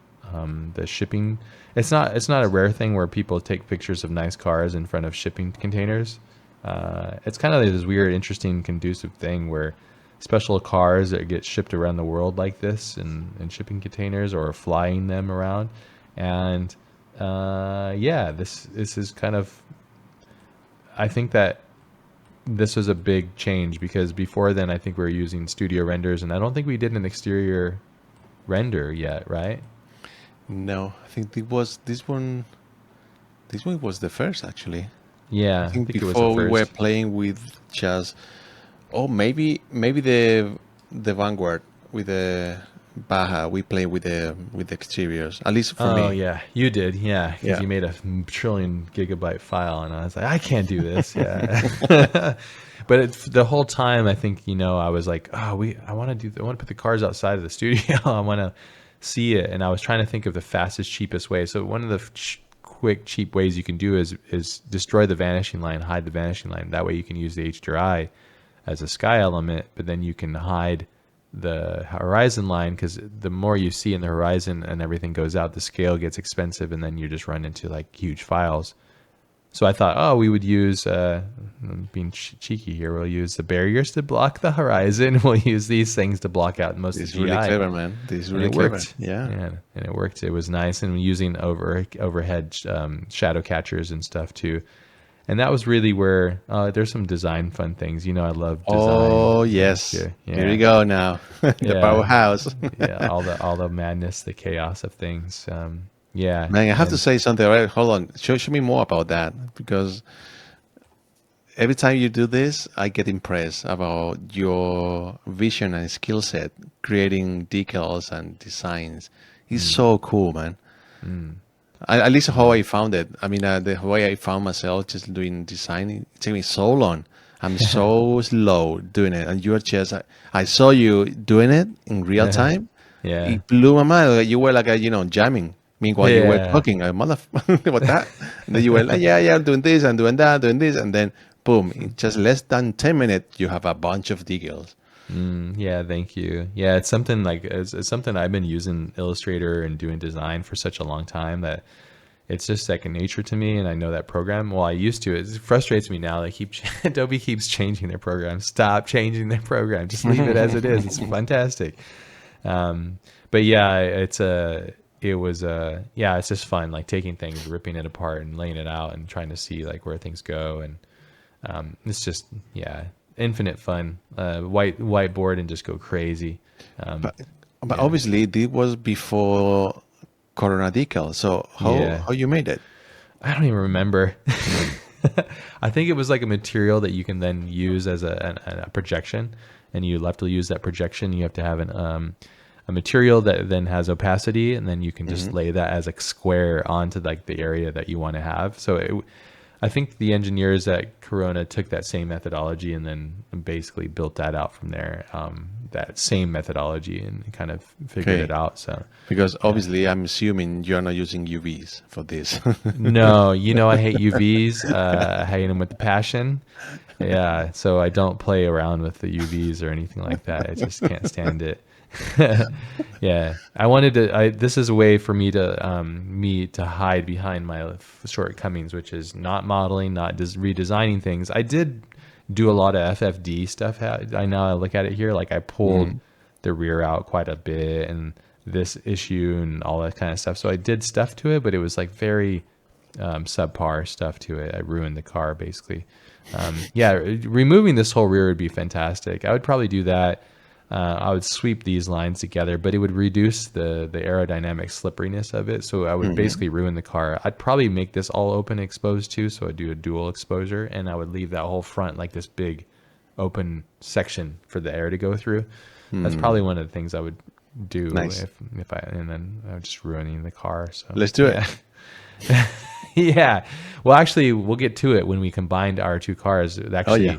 The shipping. It's not a rare thing where people take pictures of nice cars in front of shipping containers. It's kind of like this weird, interesting, conducive thing where special cars that get shipped around the world like this in shipping containers or flying them around. And yeah, this is kind of, I think that this was a big change because before then I think we were using studio renders and I don't think we did an exterior render yet, right? No, I think it was this one. This one was the first, actually. Yeah, I think it was before the we were first. playing with just, maybe the Vanguard with the Baja. We played with the exteriors. At least for Oh me. yeah, you did, yeah, because Yeah. you made a trillion gigabyte file, and I was like, I can't do this, yeah. But the whole time, I think I was like, I want to put the cars outside of the studio. I want to see it, and I was trying to think of the fastest, cheapest way. So one of the quick, cheap ways you can do is destroy the vanishing line, hide the vanishing line. That way, you can use the HDRI as a sky element, but then you can hide the horizon line because the more you see in the horizon and everything goes out, the scale gets expensive, and then you just run into like huge files. So I thought, we would use, being cheeky here, we'll use the barriers to block the horizon. We'll use these things to block out most This of is the really GI. clever, man. This is And really it clever. worked. Yeah. And it worked. It was nice. And using overhead shadow catchers and stuff too. And that was really where there's some design fun things. I love design. Oh yes. Yeah. Here we go now. The Yeah. powerhouse. Yeah, all the madness, the chaos of things. Yeah. Man, I have to and- say something. All right, hold on. Show me more about that because every time you do this, I get impressed about your vision and skill set creating decals and designs. It's so cool, man. At least how I found it. I mean, the way I found myself just doing design, it took me so long. I'm so slow doing it, and you're just. I saw you doing it in real time. Yeah. It blew my mind. Like, you were like, jamming. Meanwhile, you were Yeah. talking, what that? And then you were like, yeah, I'm doing this, I'm doing that, doing this, and then boom, in just less than 10 minutes, you have a bunch of decals. Yeah, thank you. Yeah, it's something like it's something I've been using Illustrator and doing design for such a long time that it's just second nature to me, and I know that program. Well, I used to. It frustrates me now. Adobe keeps changing their program. Stop changing their program. Just leave it as it is. It's fantastic. But yeah, it's just fun, like taking things, ripping it apart, and laying it out, and trying to see like where things go, and it's just infinite fun. Whiteboard and just go crazy. But obviously, this was before Corona decal. So how you made it? I don't even remember. I think it was like a material that you can then use as a projection, and you have to use that projection. You have to have a material that then has opacity, and then you can just lay that as a square onto like the area that you want to have. So I think the engineers at Corona took that same methodology and then basically built that out from there, that same methodology, and kind of figured it out. So because obviously I'm assuming you're not using UVs for this. no, I hate UVs. I hate them with the passion. Yeah, so I don't play around with the UVs or anything like that. I just can't stand it. Yeah, I wanted to. This is a way for me to hide behind my shortcomings, which is not modeling, not redesigning things. I did do a lot of FFD stuff. I now look at it here, like I pulled the rear out quite a bit, and this issue and all that kind of stuff. So I did stuff to it, but it was like very subpar stuff to it. I ruined the car basically. Removing this whole rear would be fantastic. I would probably do that. I would sweep these lines together, but it would reduce the aerodynamic slipperiness of it. So I would basically ruin the car. I'd probably make this all open exposed too. So I'd do a dual exposure, and I would leave that whole front like this big open section for the air to go through. That's probably one of the things I would do and then I would just ruining the car. So let's do it. Yeah. Well, actually, we'll get to it when we combined our two cars. Actually,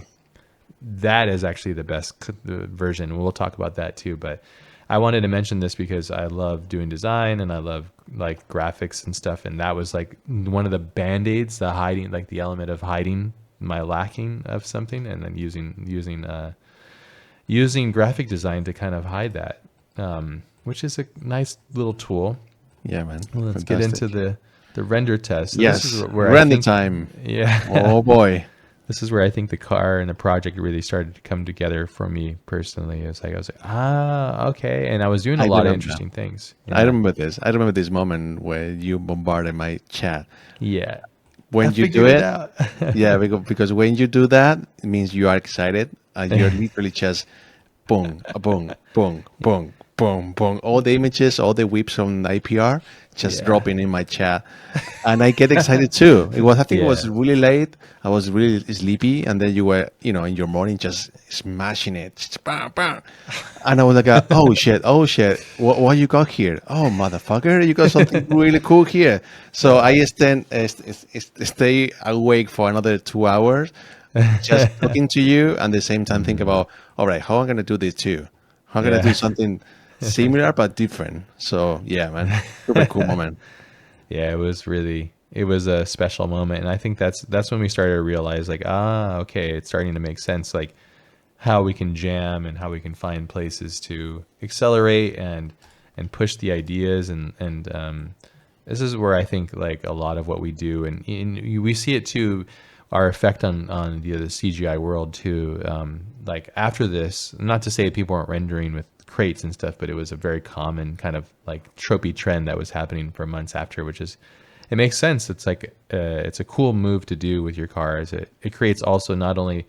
that is actually the best version. We'll talk about that too. But I wanted to mention this because I love doing design and I love like graphics and stuff. And that was like one of the band-aids, the hiding, like the element of hiding my lacking of something, and then using graphic design to kind of hide that, which is a nice little tool. Yeah, man. Well, let's get into the render test. So yes, this is where render time. Yeah. Oh boy. This is where I think the car and the project really started to come together for me personally. It's like I was like, okay, and I was doing a lot of interesting things. I remember this. I remember this moment where you bombarded my chat. Yeah. When you do it, yeah, because when you do that, it means you are excited and you're literally just boom, boom, boom, boom, boom, boom. All the images, all the whips from IPR just dropping in my chat, and I get excited too. It was really late. I was really sleepy, and then you were, in your morning just smashing it, just bam, bam. And I was like, oh shit, what you got here? Oh motherfucker, you got something really cool here. So I stay awake for another 2 hours, just talking to you, and at the same time think about, all right, how am I gonna do this too? How am I gonna do something similar but different? So yeah, man, super cool moment. Yeah, it was a special moment, and I think that's when we started to realize like, okay, it's starting to make sense, like how we can jam and how we can find places to accelerate and push the ideas, and this is where I think like a lot of what we do, and we see it too, our effect on the CGI world too. Like after this, not to say people weren't rendering with crates and stuff, but it was a very common kind of like tropey trend that was happening for months after, which is, it makes sense. It's like it's a cool move to do with your cars. It creates also not only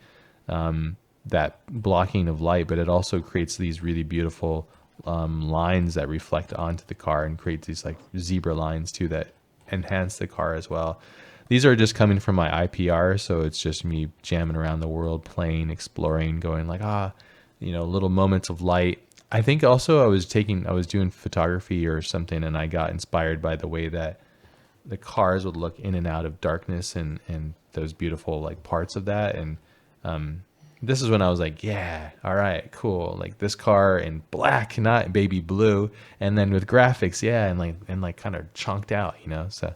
that blocking of light, but it also creates these really beautiful lines that reflect onto the car and creates these like zebra lines too that enhance the car as well. These are just coming from my IPR, so it's just me jamming around the world, playing, exploring, going like little moments of light. I think also I was doing photography or something, and I got inspired by the way that the cars would look in and out of darkness and those beautiful like parts of that. And this is when I was like, yeah, all right, cool. Like this car in black, not baby blue, and then with graphics, and like kind of chunked out, So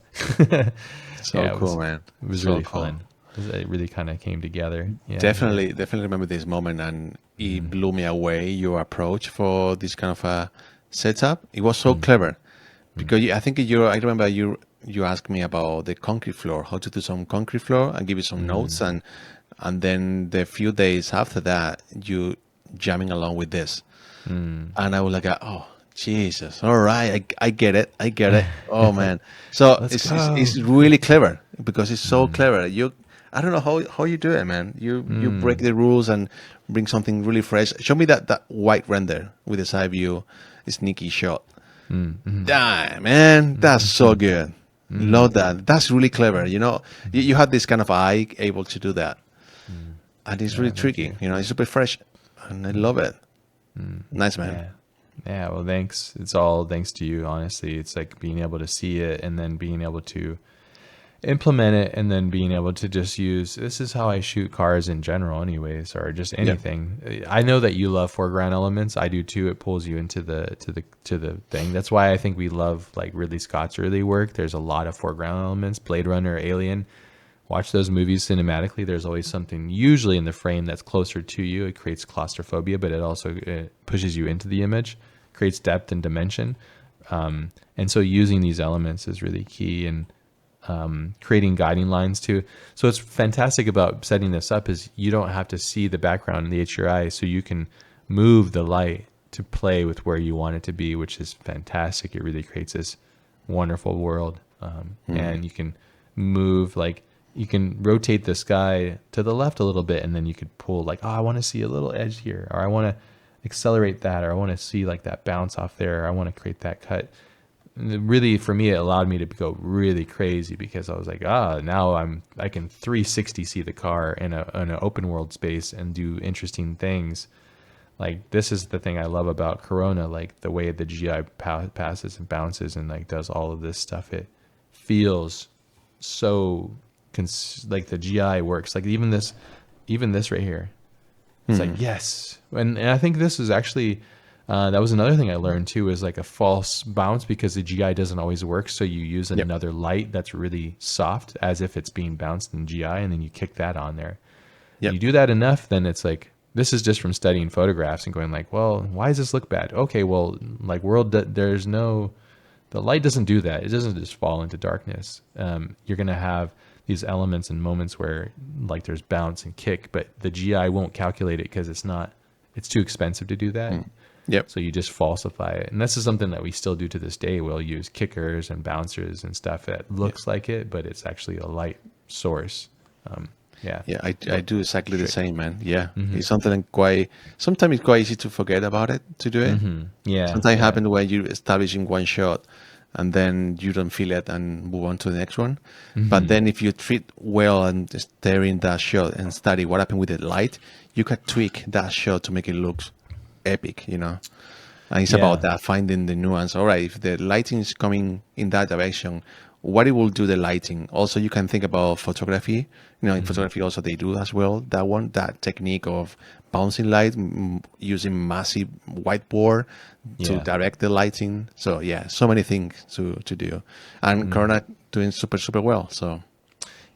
Cool, man. It was really fun. It really kind of came together. Yeah. Definitely remember this moment, and it blew me away, your approach for this kind of a setup. It was so clever, because I remember you asked me about the concrete floor, how to do some concrete floor, and give you some notes, and then the few days after that, you jamming along with this, and I was like, oh Jesus, all right, I get it. Oh man, so it's really clever, because it's so clever. I don't know how you do it, man. You break the rules and bring something really fresh. Show me that white render with the side view, sneaky shot. Damn, man, that's so good. Love that. That's really clever. You have this kind of eye able to do that, and it's really tricky. It's super fresh, and I love it. Nice, man. Yeah, well, thanks. It's all thanks to you, honestly. It's like being able to see it and then being able to implement it and then being able to just use, this is how I shoot cars in general anyways, or just Yeah. anything. I know that you love foreground elements. I do too. It pulls you into the thing. That's why I think we love like Ridley Scott's early work. There's a lot of foreground elements. Blade Runner, Alien. Watch those movies cinematically. There's always something usually in the frame that's closer to you. It creates claustrophobia, but it pushes you into the image, creates depth and dimension. And so using these elements is really key, and creating guiding lines too. So what's fantastic about setting this up is you don't have to see the background in the HDRI, so you can move the light to play with where you want it to be, which is fantastic. It really creates this wonderful world. And you can move, like you can rotate the sky to the left a little bit, and then you could pull like, oh, I want to see a little edge here, or I want to accelerate that, or I want to see like that bounce off there, or I want to create that cut. Really, for me, it allowed me to go really crazy, because I was like, now I can 360 see the car in an open world space and do interesting things. Like, this is the thing I love about Corona, like the way the GI passes and bounces and like does all of this stuff. It feels so like the GI works. Like even this right here, it's like, yes. And I think this is actually, that was another thing I learned too, is like a false bounce, because the GI doesn't always work. So you use another light that's really soft as if it's being bounced in GI, and then you kick that on there. You do that enough, then it's like, this is just from studying photographs and going like, well, why does this look bad? Okay, well, like the light doesn't do that. It doesn't just fall into darkness. You're going to have these elements and moments where like there's bounce and kick, but the GI won't calculate it because it's too expensive to do that. So you just falsify it. And this is something that we still do to this day. We'll use kickers and bouncers and stuff that looks like it, but it's actually a light source. I do exactly the same, man. It's something sometimes it's quite easy to forget about it, to do it. Sometimes it happens when you establish in one shot and then you don't feel it and move on to the next one. But then if you treat well and stare in that shot and study what happened with the light, you can tweak that shot to make it look epic, And it's about that, finding the nuance. All right, if the lighting is coming in that direction, what it will do the lighting. Also, you can think about photography. In photography also they do as well that technique of bouncing light, using massive whiteboard to direct the lighting. So so many things to do, and Corona doing super well. So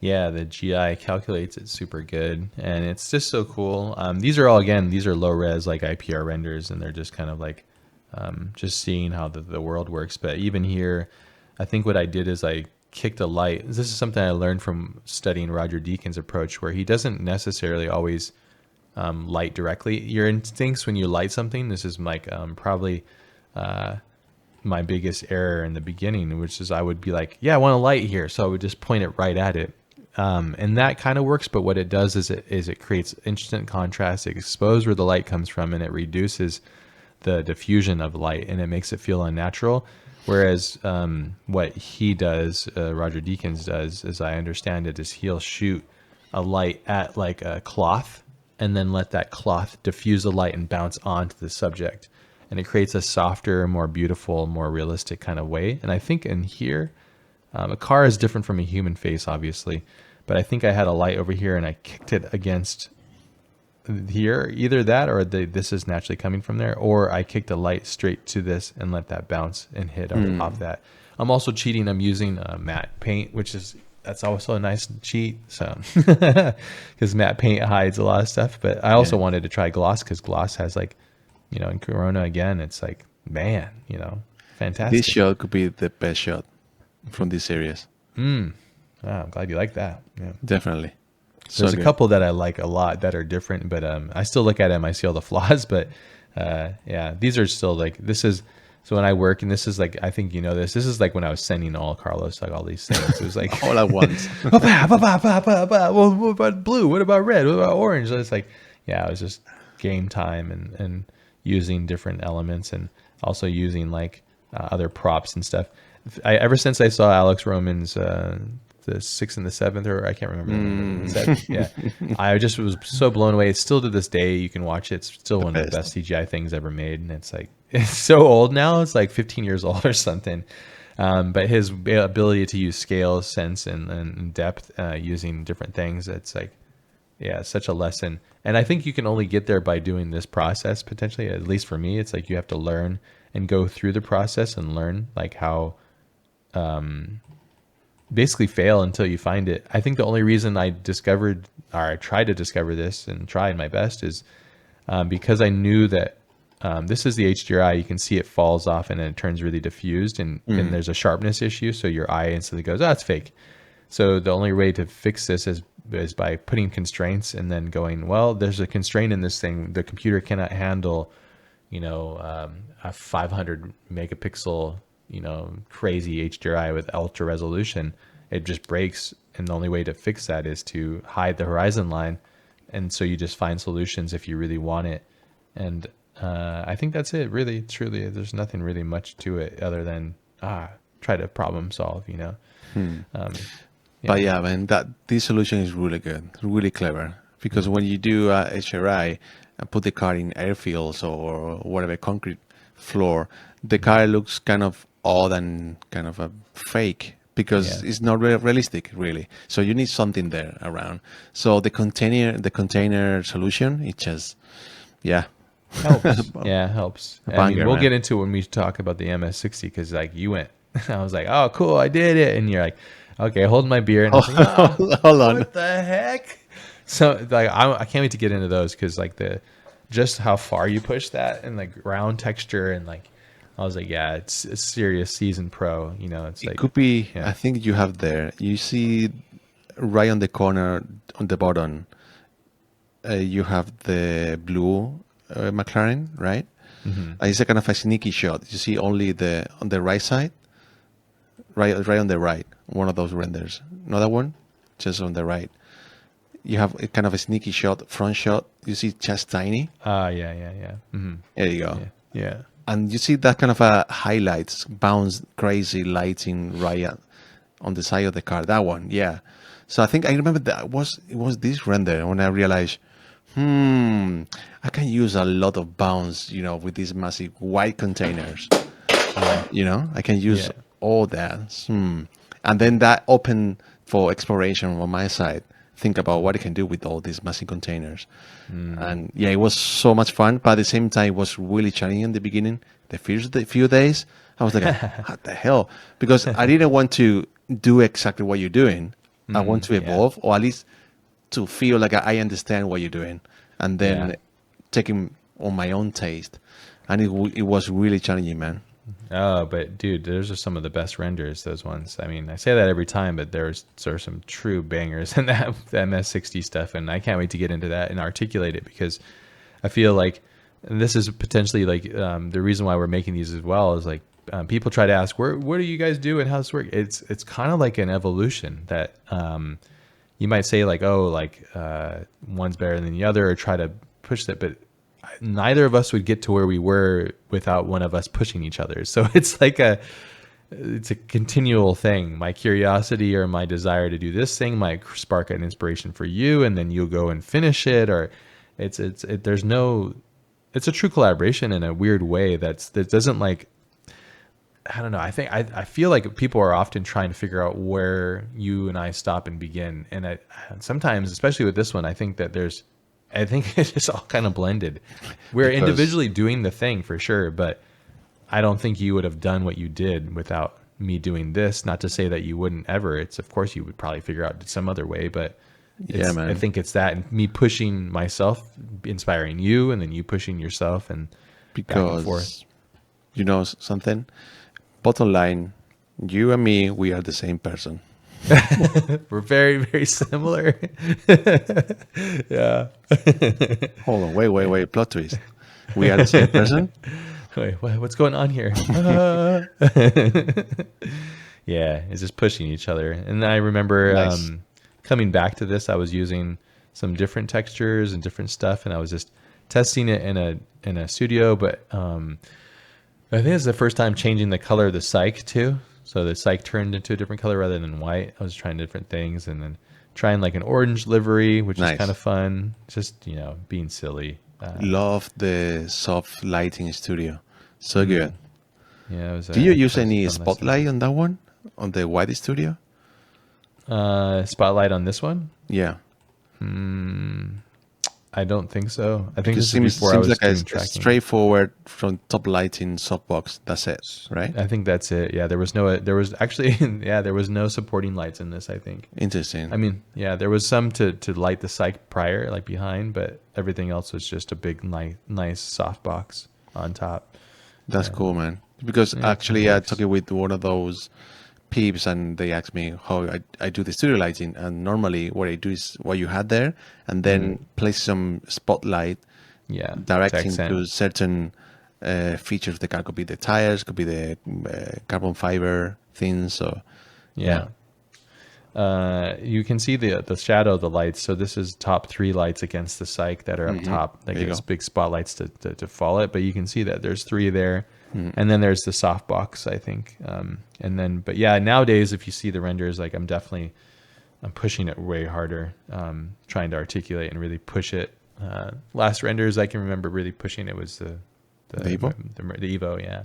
the GI calculates it super good, and it's just so cool. These are low res like IPR renders, and they're just kind of like just seeing how the world works. But even here, I think what I did is I kicked a light. This is something I learned from studying Roger Deakins' approach, where he doesn't necessarily always light directly. Your instincts when you light something, this is like probably my biggest error in the beginning, which is I would be like, I want a light here. So I would just point it right at it. And that kind of works. But what it does is it creates instant contrast. It exposes where the light comes from, and it reduces the diffusion of light, and it makes it feel unnatural. Whereas what he does, Roger Deakins does, as I understand it, is he'll shoot a light at like a cloth and then let that cloth diffuse the light and bounce onto the subject. And it creates a softer, more beautiful, more realistic kind of way. And I think in here, a car is different from a human face, obviously. But I think I had a light over here and I kicked it against here, either that or this is naturally coming from there, or I kicked a light straight to this and let that bounce and hit off that. I'm also cheating. I'm using matte paint, that's also a nice cheat. So because matte paint hides a lot of stuff, but I also wanted to try gloss, because gloss has like, in Corona again, it's like, man, fantastic. This shot could be the best shot from this series. I'm glad you like that. Yeah, definitely. There's a couple that I like a lot that are different, but I still look at them, I see all the flaws, but these are still like, so when I work, and this is like, I think this is like when I was sending all Carlos like all these things. It was like all at once. Well, what about blue? What about red? What about orange? So it's like, it was just game time and using different elements, and also using like other props and stuff. Ever since I saw Alex Roman's the 6th and the 7th, or I can't remember. Yeah, I just was so blown away. It's still to this day, you can watch it. It's still one of the best CGI things ever made, and it's like it's so old now. It's like 15 years old or something. But his ability to use scale, sense, and depth using different things, it's like, yeah, such a lesson. And I think you can only get there by doing this process, potentially. At least for me, it's like you have to learn and go through the process and learn like how basically fail until you find it. I think the only reason I discovered, or I tried to discover this and tried my best, is because I knew that this is the HDRI. You can see it falls off and then it turns really diffused, and there's a sharpness issue. So your eye instantly goes, oh, it's fake. So the only way to fix this is by putting constraints and then going, well, there's a constraint in this thing. The computer cannot handle, a 500 megapixel, crazy HDRI with ultra resolution. It just breaks. And the only way to fix that is to hide the horizon line. And so you just find solutions if you really want it. And I think that's it, really, truly. There's nothing really much to it other than try to problem solve, But yeah, man, this solution is really good, really clever. Because when you do HRI and put the car in airfields or whatever concrete floor, the car looks kind of odd and kind of a fake because it's not realistic, really. So you need something there around. So the container solution, it just, helps. Helps. I mean, we'll man. get into it when we talk about the MS60 because like you went, I was like, oh, cool, I did it, and you're like, okay, holding my beer, and I was like, hold on, what the heck? So like, I can't wait to get into those because like just how far you push that and like ground texture and like, I was like, yeah, it's a serious seasoned pro. It's it like could be. I think you have there. You see, right on the corner on the bottom, you have the blue McLaren, right? Mm-hmm. It's a kind of a sneaky shot. You see only on the right side, right on the right, one of those renders. Another one, just on the right. You have a kind of a sneaky shot, front shot. You see just tiny. Yeah. Mm-hmm. There you go. Yeah. And you see that kind of a highlights, bounce, crazy lighting right on the side of the car. That one, yeah. So I think I remember that it was this render when I realized, I can use a lot of bounce, with these massive white containers. I can use all that. And then that opened for exploration on my side. Think about what it can do with all these massive containers. And it was so much fun, but at the same time, it was really challenging in the beginning. The first few days, I was like, what the hell? Because I didn't want to do exactly what you're doing. I want to evolve, or at least to feel like I understand what you're doing, and then taking on my own taste. And it was really challenging, man. Oh, but dude, those are some of the best renders, those ones. I mean, I say that every time, but there's some true bangers in that MS60 stuff, and I can't wait to get into that and articulate it because I feel like, and this is potentially like the reason why we're making these as well, is like people try to ask, what do you guys do and how does this work? It's kind of like an evolution that you might say like, oh, like one's better than the other, or try to push that, but neither of us would get to where we were without one of us pushing each other. So it's like it's a continual thing. My curiosity or my desire to do this thing might spark an inspiration for you, and then you'll go and finish it. Or it's a true collaboration in a weird way that doesn't like, I don't know. I feel like people are often trying to figure out where you and I stop and begin. And sometimes, especially with this one, I think it's just all kind of blended. We're individually doing the thing for sure, but I don't think you would have done what you did without me doing this. Not to say that you wouldn't ever. It's, of course, you would probably figure out some other way, but man. I think it's that, and me pushing myself, inspiring you, and then you pushing yourself, and because back and forth. You know something? Bottom line, you and me, we are the same person. We're very, very similar. Yeah. Hold on, wait, plot twist. We are the same person? Wait, what's going on here? Yeah, it's just pushing each other. And I remember Nice. Coming back to this, I was using some different textures and different stuff, and I was just testing it in a studio. But I think it's the first time changing the color of the cyc too. So the cyc turned into a different color rather than white. I was trying different things, and then trying like an orange livery, which is kind of fun. Just, being silly. Love the soft lighting studio. So good. Yeah. Do you use any spotlight on that one? On the white studio? Spotlight on this one? Yeah. I don't think so. I think it seems like a straightforward from top lighting softbox. That's it, right? I think that's it. Yeah, there was no supporting lights in this, I think. Interesting. I mean, yeah, there was some to light the cyc prior, like behind, but everything else was just a big, nice softbox on top. That's cool, man. Because actually, I talked with one of those peeps, and they asked me how I do the studio lighting, and normally what I do is what you had there, and then place some spotlight, directing to certain features of the car. Could be the tires, could be the carbon fiber things. So you can see the shadow of the lights. So this is top 3 lights against the cyc that are up top. That gives big spotlights to follow it, but you can see that there's 3 there. And then there's the softbox, I think. But yeah, nowadays, if you see the renders, like I'm pushing it way harder, trying to articulate and really push it. Last renders I can remember really pushing it was the Evo? The Evo, yeah.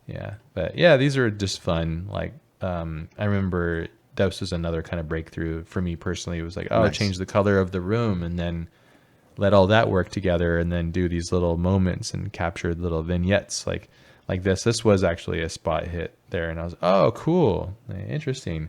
Yeah. But yeah, these are just fun. Like, I remember this was another kind of breakthrough for me personally. It was like, change the color of the room, and then let all that work together, and then do these little moments and capture little vignettes like this. This was actually a spot hit there, and I was, cool, interesting.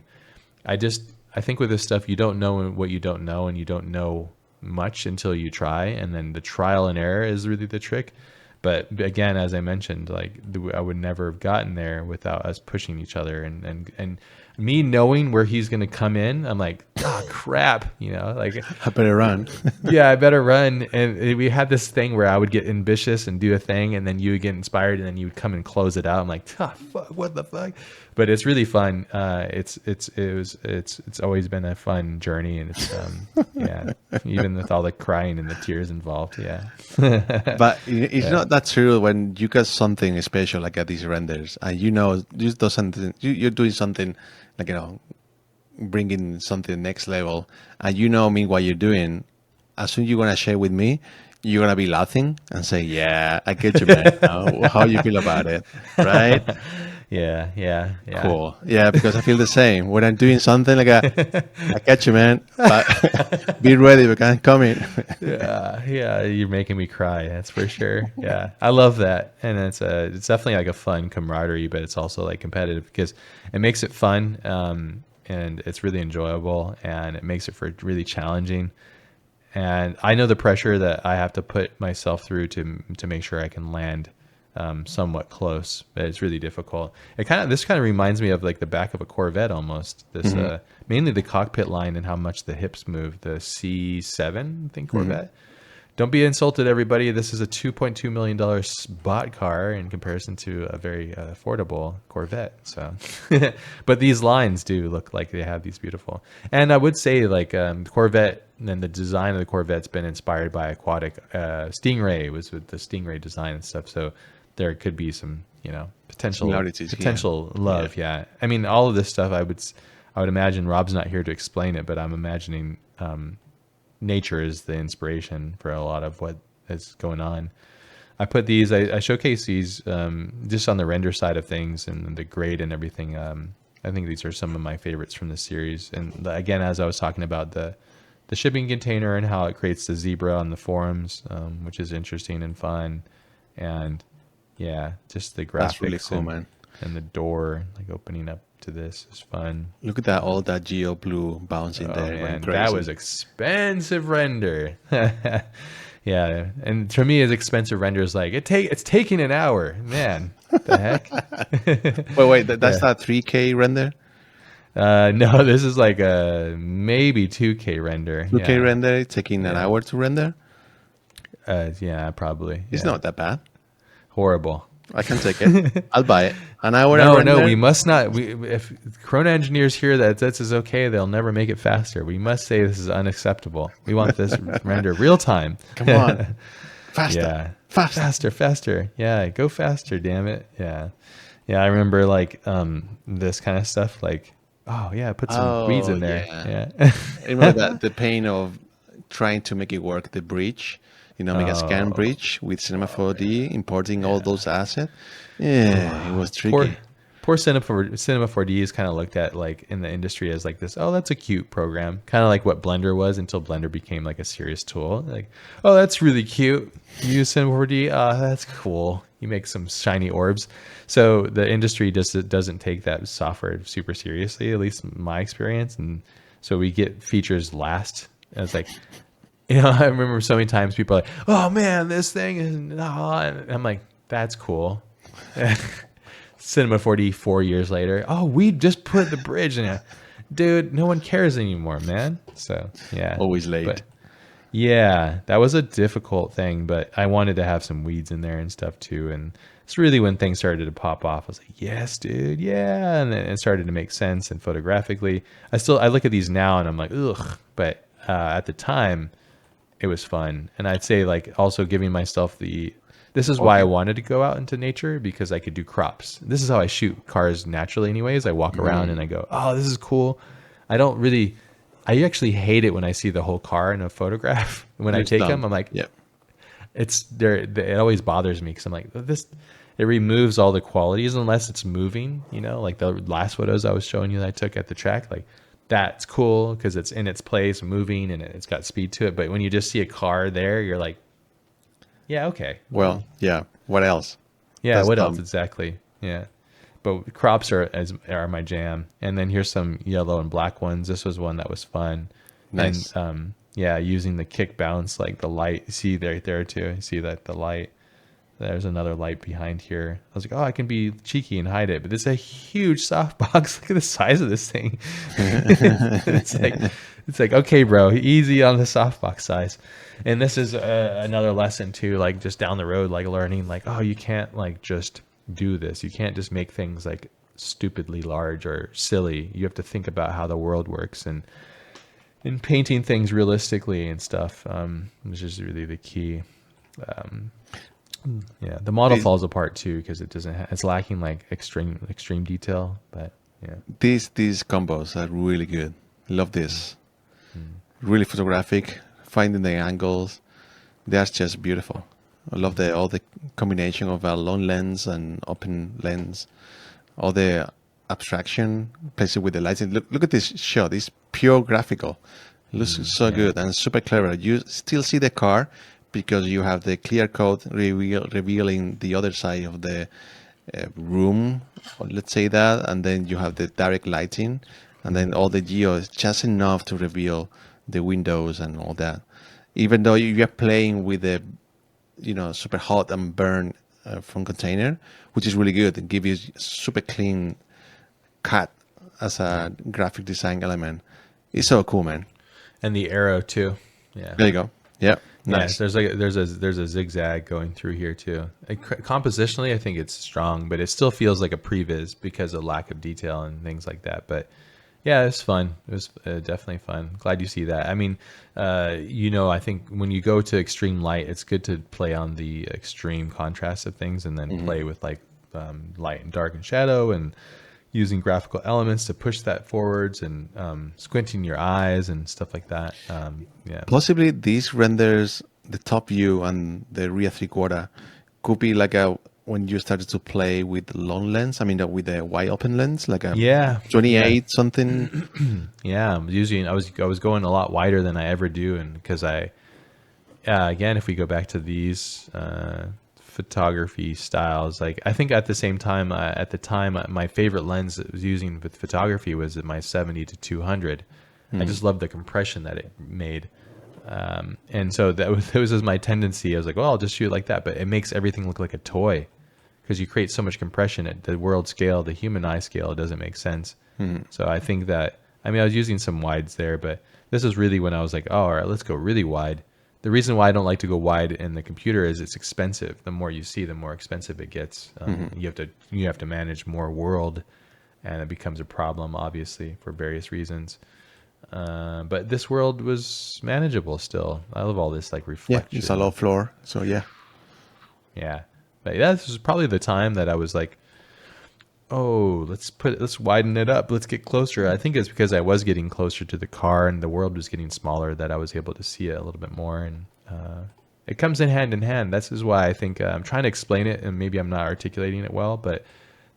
I think with this stuff, you don't know what you don't know, and you don't know much until you try, and then the trial and error is really the trick. But again, as I mentioned, like I would never have gotten there without us pushing each other and me knowing where he's going to come in. I'm like, crap, like I better run. Yeah, I better run. And we had this thing where I would get ambitious and do a thing, and then you would get inspired, and then you would come and close it out. I'm like, fuck, what the fuck? But it's really fun. It's always been a fun journey, and it's even with all the crying and the tears involved. Yeah. But it's not that true when you got something special like at these renders, and you're doing something like bringing something next level, and what you're doing. As soon as you're gonna share with me, you're gonna be laughing and say, "Yeah, I get you, man. How you feel about it, right?" Yeah. Cool. Yeah, because I feel the same when I'm doing something like I get you, man. But be ready, because I'm coming. Yeah. You're making me cry. That's for sure. Yeah, I love that, and it's definitely like a fun camaraderie, but it's also like competitive because it makes it fun, and it's really enjoyable, and it makes it for really challenging. And I know the pressure that I have to put myself through to make sure I can land somewhat close, but it's really difficult. This kind of reminds me of like the back of a Corvette almost. This mainly the cockpit line and how much the hips move. The C7, I think, Corvette. Don't be insulted, everybody. This is a $2.2 million spot car in comparison to a very affordable Corvette. So, but these lines do look like they have these beautiful. And I would say like Corvette and the design of the Corvette's been inspired by aquatic. Stingray was with the Stingray design and stuff. So there could be some, potential love. Yeah. I mean, all of this stuff, I would imagine Rob's not here to explain it, but I'm imagining nature is the inspiration for a lot of what is going on. I put these, I showcase these just on the render side of things and the grade and everything. I think these are some of my favorites from the series. And again, as I was talking about the shipping container and how it creates the zebra on the forums, which is interesting and fun. And yeah, just the graphics. That's really cool, man. And the door like opening up to this is fun. Look at that, all that geo blue bouncing there. Man, that was expensive render. Yeah, and to me, as expensive renders, like it's taking an hour. Man, what the heck? Wait, that's not 3K render? No, this is like a maybe 2K render. 2K render, it's taking an hour to render? Yeah, probably. It's not that bad. Horrible. I can take it. I'll buy it. An hour. No, we must not. If Corona engineers hear that this is okay, they'll never make it faster. We must say this is unacceptable. We want this render real time. Come on, faster. Yeah, faster. Yeah, go faster. Damn it. Yeah, Yeah, I remember like this kind of stuff. Like, oh yeah, put some weeds Oh in there. yeah, Yeah. I remember that the pain of trying to make it work, the bridge, make a scan Oh, bridge with Cinema oh 4D, importing all yeah. those assets. Yeah, it Oh, was poor, tricky. poor Cinema 4D is kind of looked at like in the industry as like this. Oh, that's a cute program, kind of like what Blender was until Blender became like a serious tool. Like, oh, that's really cute. You use Cinema 4D. That's cool. You make some shiny orbs. So the industry just doesn't take that software super seriously, at least in my experience. And so we get features last. And it's like, I remember so many times people are like, oh man, this thing is, and I'm like, that's cool. Cinema 4D 4 years later. Oh, we just put the bridge in it. Dude, no one cares anymore, man. So, yeah. Always late. But yeah, that was a difficult thing, but I wanted to have some weeds in there and stuff too. And it's really when things started to pop off. I was like, yes, dude, yeah. And then it started to make sense. And photographically, I look at these now and I'm like, ugh. But at the time, it was fun. And I'd say like also giving myself this is why I wanted to go out into nature, because I could do crops. This is how I shoot cars naturally anyways. I walk around and I go, oh, this is cool. I actually hate it when I see the whole car in a photograph. When I It's take them, done. I'm like, Yeah. it's there. It always bothers me because I'm like, it removes all the qualities unless it's moving, like the last photos I was showing you that I took at the track, like that's cool because it's in its place, moving, and it's got speed to it. But when you just see a car there, you're like, yeah, okay. Well, yeah. What else? Yeah, That's what else dumb. exactly? Yeah. But crops are my jam. And then here's some yellow and black ones. This was one that was fun. Nice. And yeah, using the kick bounce, like the light. See there too. You see that the light. There's another light behind here. I was like, oh, I can be cheeky and hide it. But this is a huge softbox. Look at the size of this thing. It's like, okay, bro, easy on the softbox size. And this is another lesson too, like just down the road, like learning, like, oh, you can't like just do this. You can't just make things like stupidly large or silly. You have to think about how the world works and in painting things realistically and stuff, which is really the key. Yeah, the model These, falls apart too because it's lacking like extreme detail. But yeah, these combos are really good. Love this. Really photographic. Finding the angles. That's just beautiful. I love all the combination of a long lens and open lens. All the abstraction, place it with the lighting. Look at this shot. It's pure graphical. It looks so good and super clever. You still see the car because you have the clear coat revealing the other side of the room, let's say that, and then you have the direct lighting, and then all the geo is just enough to reveal the windows and all that. Even though you are playing with the, super hot and burn from container, which is really good and give you super clean cut as a graphic design element. It's so cool, man. and the arrow too. Yeah. There you go. Yeah, Yes, nice. there's a zigzag going through here too. Compositionally, I think it's strong, but it still feels like a previs because of lack of detail and things like that. But yeah, it's fun. It was definitely fun. Glad you see that. I mean, I think when you go to extreme light, it's good to play on the extreme contrast of things, and then play with like light and dark and shadow, and using graphical elements to push that forwards, and squinting your eyes and stuff like that. Yeah. Possibly these renders, the top view and the rear three-quarter, could be like when you started to play with long lens. I mean, with the wide open lens, like a Yeah. 28 something. Yeah, I was going a lot wider than I ever do, and because again, if we go back to these photography styles, like I think at the time my favorite lens that I was using with photography was my 70 to 200. I just loved the compression that it made, and so that was my tendency. I was like, well, I'll just shoot like that, but it makes everything look like a toy because you create so much compression at the world scale, the human eye scale. It doesn't make sense. So I think that, I was using some wides there, but this is really when I was like, oh, all right, let's go really wide. The reason why I don't like to go wide in the computer is it's expensive. The more you see, the more expensive it gets. You have to manage more world, and it becomes a problem, obviously, for various reasons. But this world was manageable still. I love all this like Yeah, reflection. it's a low floor. So yeah. Yeah. But yeah, this was probably the time that I was like oh, let's widen it up. Let's get closer. I think it's because I was getting closer to the car and the world was getting smaller that I was able to see it a little bit more. And it comes in hand. This is why I think I'm trying to explain it, and maybe I'm not articulating it well, but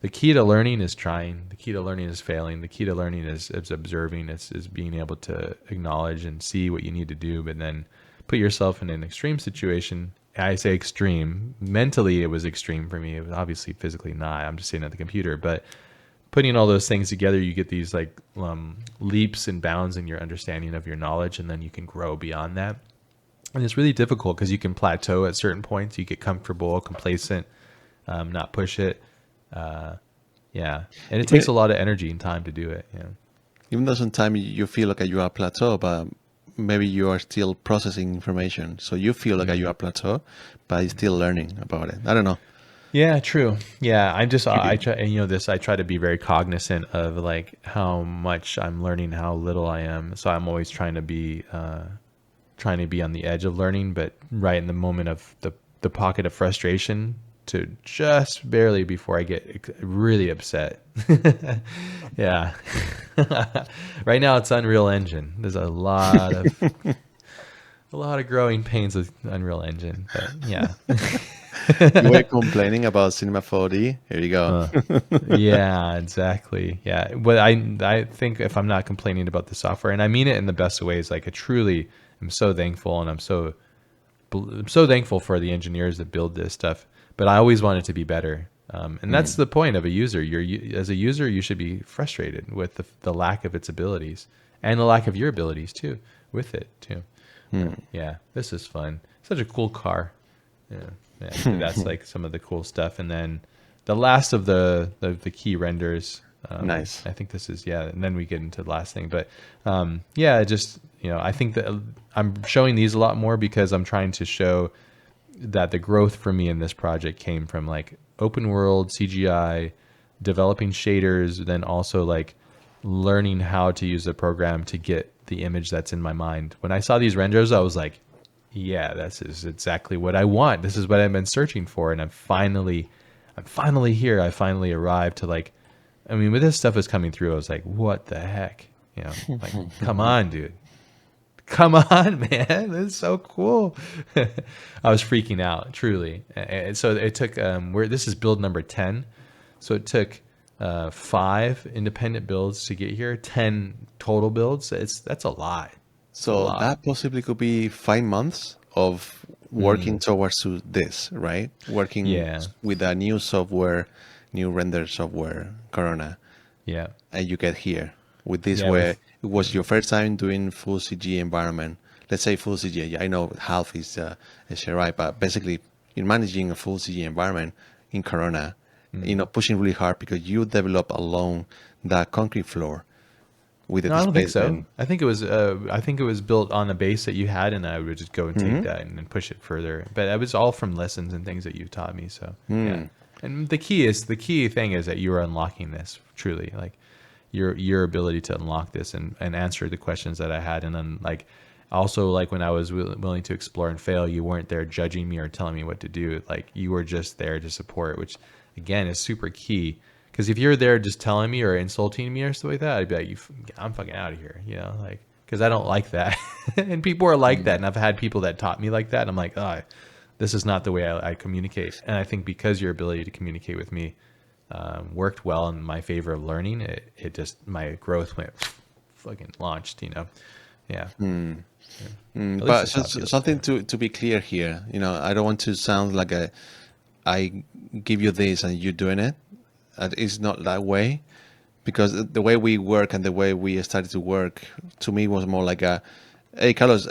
the key to learning is trying. The key to learning is failing. The key to learning is observing. Is being able to acknowledge and see what you need to do, but then put yourself in an extreme situation. I say extreme. Mentally, it was extreme for me. It was obviously physically not. I'm just sitting at the computer. But putting all those things together, you get these like leaps and bounds in your understanding of your knowledge, and then you can grow beyond that. And it's really difficult because you can plateau at certain points. You get comfortable, complacent, not push it. Yeah. And it takes a lot of energy and time to do it. Yeah. Even though sometimes you feel like you are plateau, but maybe you are still processing information. So you feel like you are plateau, but you're still learning about it. I don't know. Yeah, true. Yeah, I try, and I try to be very cognizant of like how much I'm learning, how little I am. So I'm always trying to be on the edge of learning, but right in the moment of the pocket of frustration to just barely before I get really upset. Yeah. Right now it's Unreal Engine. There's a lot of growing pains with Unreal Engine, but yeah. You were complaining about Cinema 4D. Here you go. Yeah, exactly. Yeah. But I think if I'm not complaining about the software, and I mean it in the best of ways, like I truly am so thankful, and I'm so thankful for the engineers that build this stuff, but I always want it to be better. And that's the point of a user. As a user, you should be frustrated with the lack of its abilities and the lack of your abilities too, with it too. Yeah, this is fun. Such a cool car. Yeah, that's like some of the cool stuff. And then the last of the key renders. Nice. I think this is, and then we get into the last thing. But yeah, just, I think that I'm showing these a lot more because I'm trying to show that the growth for me in this project came from like open world CGI, developing shaders, then also like learning how to use the program to get the image that's in my mind. When I saw these renders, I was like, yeah, this is exactly what I want. This is what I've been searching for. And I'm finally here. I finally arrived to like, I mean, when this stuff was coming through, I was like, what the heck? Like, come on, dude. Come on, man. This is so cool. I was freaking out, truly. And so it took, this is build number 10. So it took 5 independent builds to get here, 10 total builds. That's a lot. So that possibly could be 5 months of working towards this, right? Working with a new software, new render software, Corona. Yeah. And you get here with this where it was your first time doing full CG environment. Let's say full CG. I know half is right, but basically you're managing a full CG environment in Corona, pushing really hard because you develop along that concrete floor with the I don't think so. I think it was built on a base that you had, and I would just go and take that and then push it further. But it was all from lessons and things that you've taught me. So yeah. And the key thing is that you are unlocking this truly, like your ability to unlock this and answer the questions that I had, and then like also like when I was willing to explore and fail, you weren't there judging me or telling me what to do. Like you were just there to support, which again is super key. Because if you're there just telling me or insulting me or stuff like that, I'd be like, I'm fucking out of here, like, because I don't like that. And people are like that. And I've had people that taught me like that. And I'm like, oh, this is not the way I communicate. And I think because your ability to communicate with me worked well in my favor of learning, it just, my growth went fucking launched, Yeah. But something to be clear here, I don't want to sound like I give you this and you're doing it. It's not that way, because the way we work and the way we started to work to me was more like hey Carlos,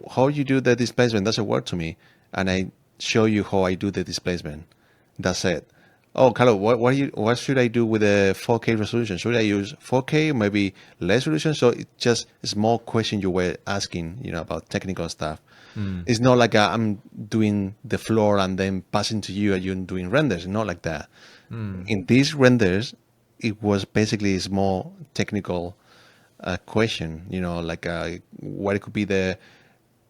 how you do the displacement doesn't work to me, and I show you how I do the displacement. That's it. Oh, Carlos, what should I do with the 4K resolution? Should I use 4K, maybe less resolution? So it's just a small question you were asking, about technical stuff. It's not like I'm doing the floor and then passing to you and you're doing renders. Not like that. In these renders, it was basically a small technical question, like what it could be the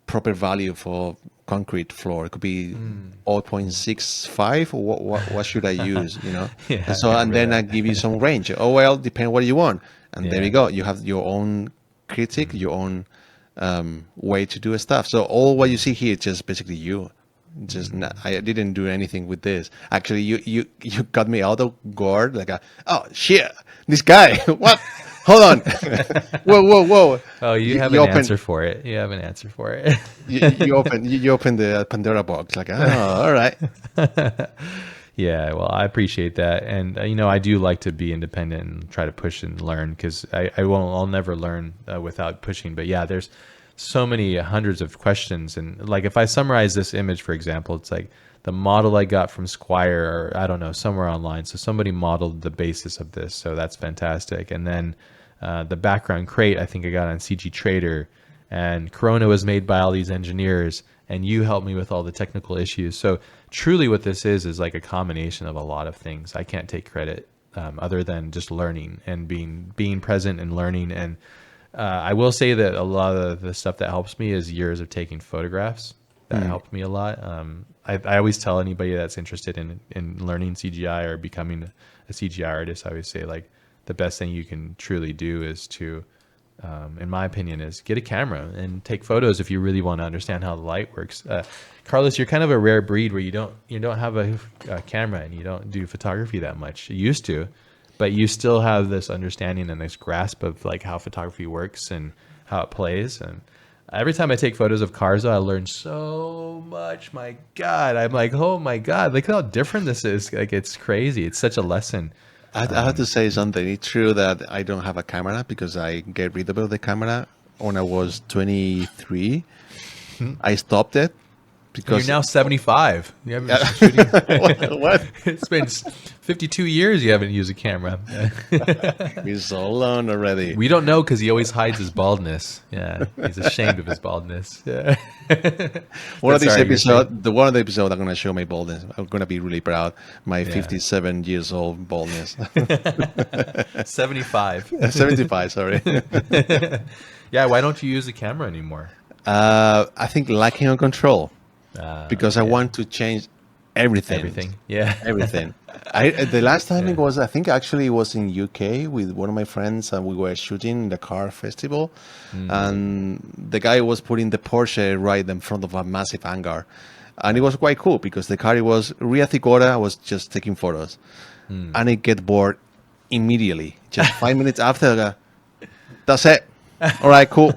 proper value for concrete floor. It could be 0.65 or what should I use, you know? Yeah, And so, I and remember then that. I give you some range. Oh, well, depend what you want. And there Yeah. you go. You have your own critic, your own way to do stuff. So all what you see here is just basically you. Just not, I didn't do anything with this. Actually, you got me out of guard. Like, oh shit, this guy. What? Hold on. Whoa. Oh, you have you an open, answer for it. You have an answer for it. you open the Pandora box. Like, oh, all right. Yeah, well, I appreciate that, and I do like to be independent and try to push and learn because I'll never learn without pushing. But yeah, there's so many hundreds of questions, and like if I summarize this image, for example, it's like the model I got from Squire, or I don't know, somewhere online. So somebody modeled the basis of this, so that's fantastic. And then the background crate I think I got on CG Trader, and Corona was made by all these engineers, and you helped me with all the technical issues. So truly what this is like a combination of a lot of things. I can't take credit other than just learning and being present and learning. And I will say that a lot of the stuff that helps me is years of taking photographs. That helped me a lot. I always tell anybody that's interested in learning CGI or becoming a CGI artist, I always say like the best thing you can truly do is to in my opinion, is get a camera and take photos if you really want to understand how the light works. Carlos, you're kind of a rare breed where you don't have a camera and you don't do photography that much. You used to, but you still have this understanding and this grasp of like how photography works and how it plays. And every time I take photos of cars, though, I learn so much. My God, I'm like, oh my God, look how different this is. Like it's crazy. It's such a lesson. I have to say something. It's true that I don't have a camera because I get rid of the camera when I was 23. I stopped it because You're now 75. You haven't been shooting. what? It's been 52 years you haven't used a camera. He's so long already. We don't know because he always hides his baldness. Yeah, he's ashamed of his baldness. Yeah. One of these Sorry, you're saying- episodes, one of the episodes, I'm going to show my baldness. I'm going to be really proud. My 57 years old baldness. 75. 75, sorry. Yeah, why don't you use the camera anymore? I think lacking on control because I want to change everything. Everything. Yeah. Everything. The last time it was, I think actually it was in UK with one of my friends, and we were shooting the car festival, and the guy was putting the Porsche right in front of a massive hangar, and it was quite cool because the car, it was Riathicora. I was just taking photos, and it get bored immediately. Just 5 minutes after, that's it. All right, cool.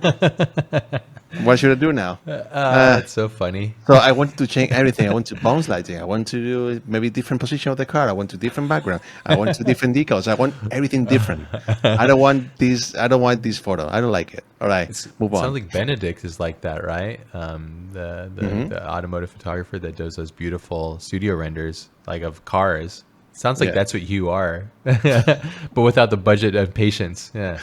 What should I do now? That's so funny. So I wanted to change everything. I want to bounce lighting. I want to do maybe different position of the car. I want to different background. I want to different decals. I want everything different. I don't want this. I don't want this photo. I don't like it. All right, move on. Sounds like Benedict is like that, right? The automotive photographer that does those beautiful studio renders, like of cars. Sounds like that's what you are, but without the budget and patience. Yeah,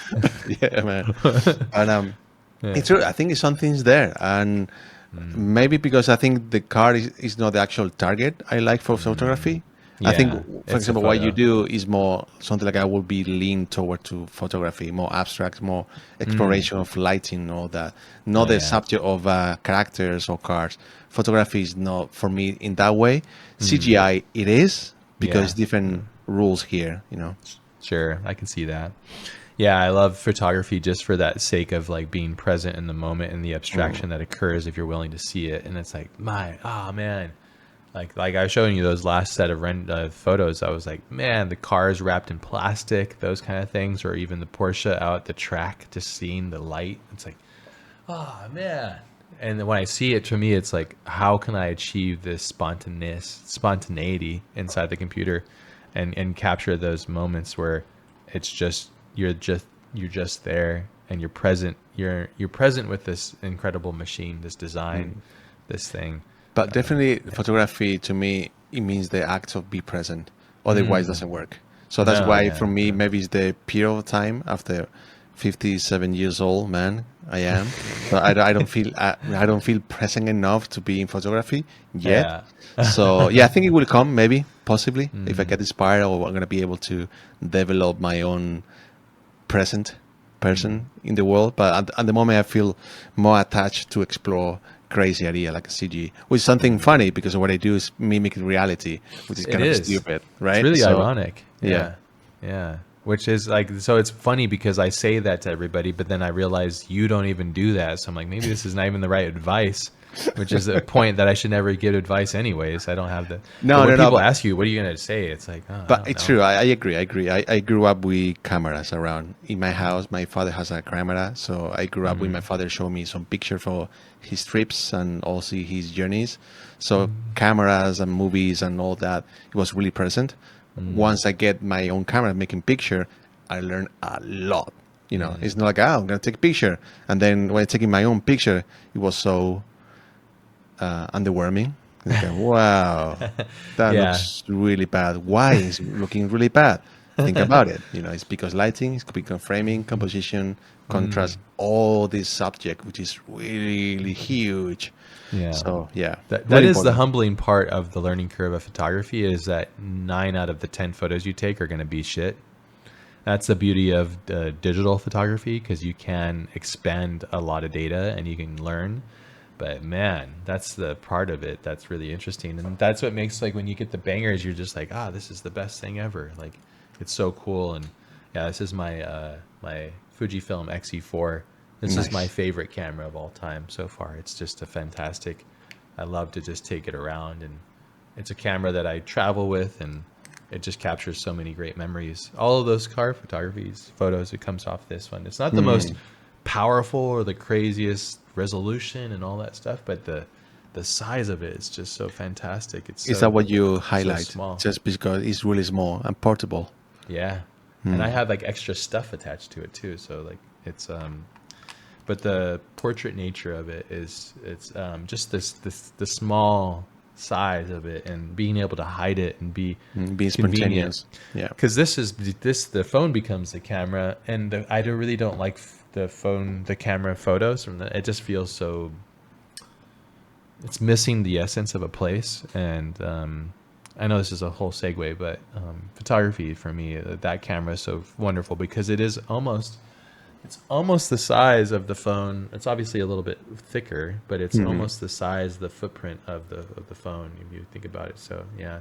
Yeah, man. And it's true. I think something's there, and maybe because I think the car is not the actual target I like for photography. I think, for example, what you do is more something like I will be leaned toward to photography, more abstract, more exploration of lighting, all that. Not the subject of characters or cars. Photography is not for me in that way. CGI it is because different rules here, you know. Sure, I can see that. Yeah, I love photography just for that sake of like being present in the moment and the abstraction that occurs if you're willing to see it. And it's like, man. Like I was showing you those last set of photos. I was like, man, the cars wrapped in plastic, those kind of things, or even the Porsche out at the track, just seeing the light. It's like, oh man. And then when I see it, to me, it's like, how can I achieve this spontaneity inside the computer, and capture those moments where it's just you're just there and you're present. You're present with this incredible machine, this design, this thing. But definitely, photography to me, it means the act of be present. Otherwise, it doesn't work. So that's why, for me, maybe it's the period of time after 57 years old, man, I am. So I don't feel present enough to be in photography yet. Yeah. So I think it will come, maybe, possibly, if I get inspired, or I'm gonna be able to develop my own present person in the world. But at the moment, I feel more attached to explore crazy idea like a CG, which is something funny because what I do is mimic reality, which is It kind of is. stupid, right? It's really So, ironic. yeah. Yeah. Which is like, so it's funny because I say that to everybody, but then I realize you don't even do that. So I'm like, maybe this is not even the right advice, which is a point that I should never give advice anyways. I don't have the, No, but when no, no. people But, ask you, what are you going to say? It's like, oh, I but don't it's know. true. I agree. I agree. I grew up with cameras around. In my house, my father has a camera. So I grew up with my father showing me some pictures for his trips and also his journeys. So cameras and movies and all that, it was really present. Once I get my own camera making picture, I learn a lot. You know, it's not like, oh, I'm going to take a picture. And then when I'm taking my own picture, it was so underwhelming. It's like, wow, that Yeah. looks really bad. Why is it looking really bad? Think about it. You know, it's because lighting, it's because framing, composition, contrast, all this subject, which is really huge. Yeah. So yeah, That very is the important. humbling part of the learning curve of photography is that 9 out of the 10 photos you take are going to be shit. That's the beauty of digital photography because you can expand a lot of data and you can learn. But man, that's the part of it that's really interesting. And that's what makes like when you get the bangers, you're just like, this is the best thing ever. Like it's so cool. And yeah, this is my my Fujifilm Xe4. This is my Nice. favorite camera of all time so far. It's just a fantastic. I love to just take it around, and it's a camera that I travel with, and it just captures so many great memories. All of those car photographies, photos, it comes off this one. It's not the most powerful or the craziest resolution and all that stuff, but the size of it is just so fantastic. It's Is so that what you so highlight? small. Just because it's really small and portable. Yeah. And I have like extra stuff attached to it too. So like it's but the portrait nature of it is it's just the small size of it and being able to hide it and be Being convenient. spontaneous. Yeah. Because the phone becomes the camera, and really don't like the camera photos from it just feels so. It's missing the essence of a place, and I know this is a whole segue, but photography for me, that camera is so wonderful because it's almost the size of the phone. It's obviously a little bit thicker, but it's almost the size, the footprint of the phone if you think about it. So yeah,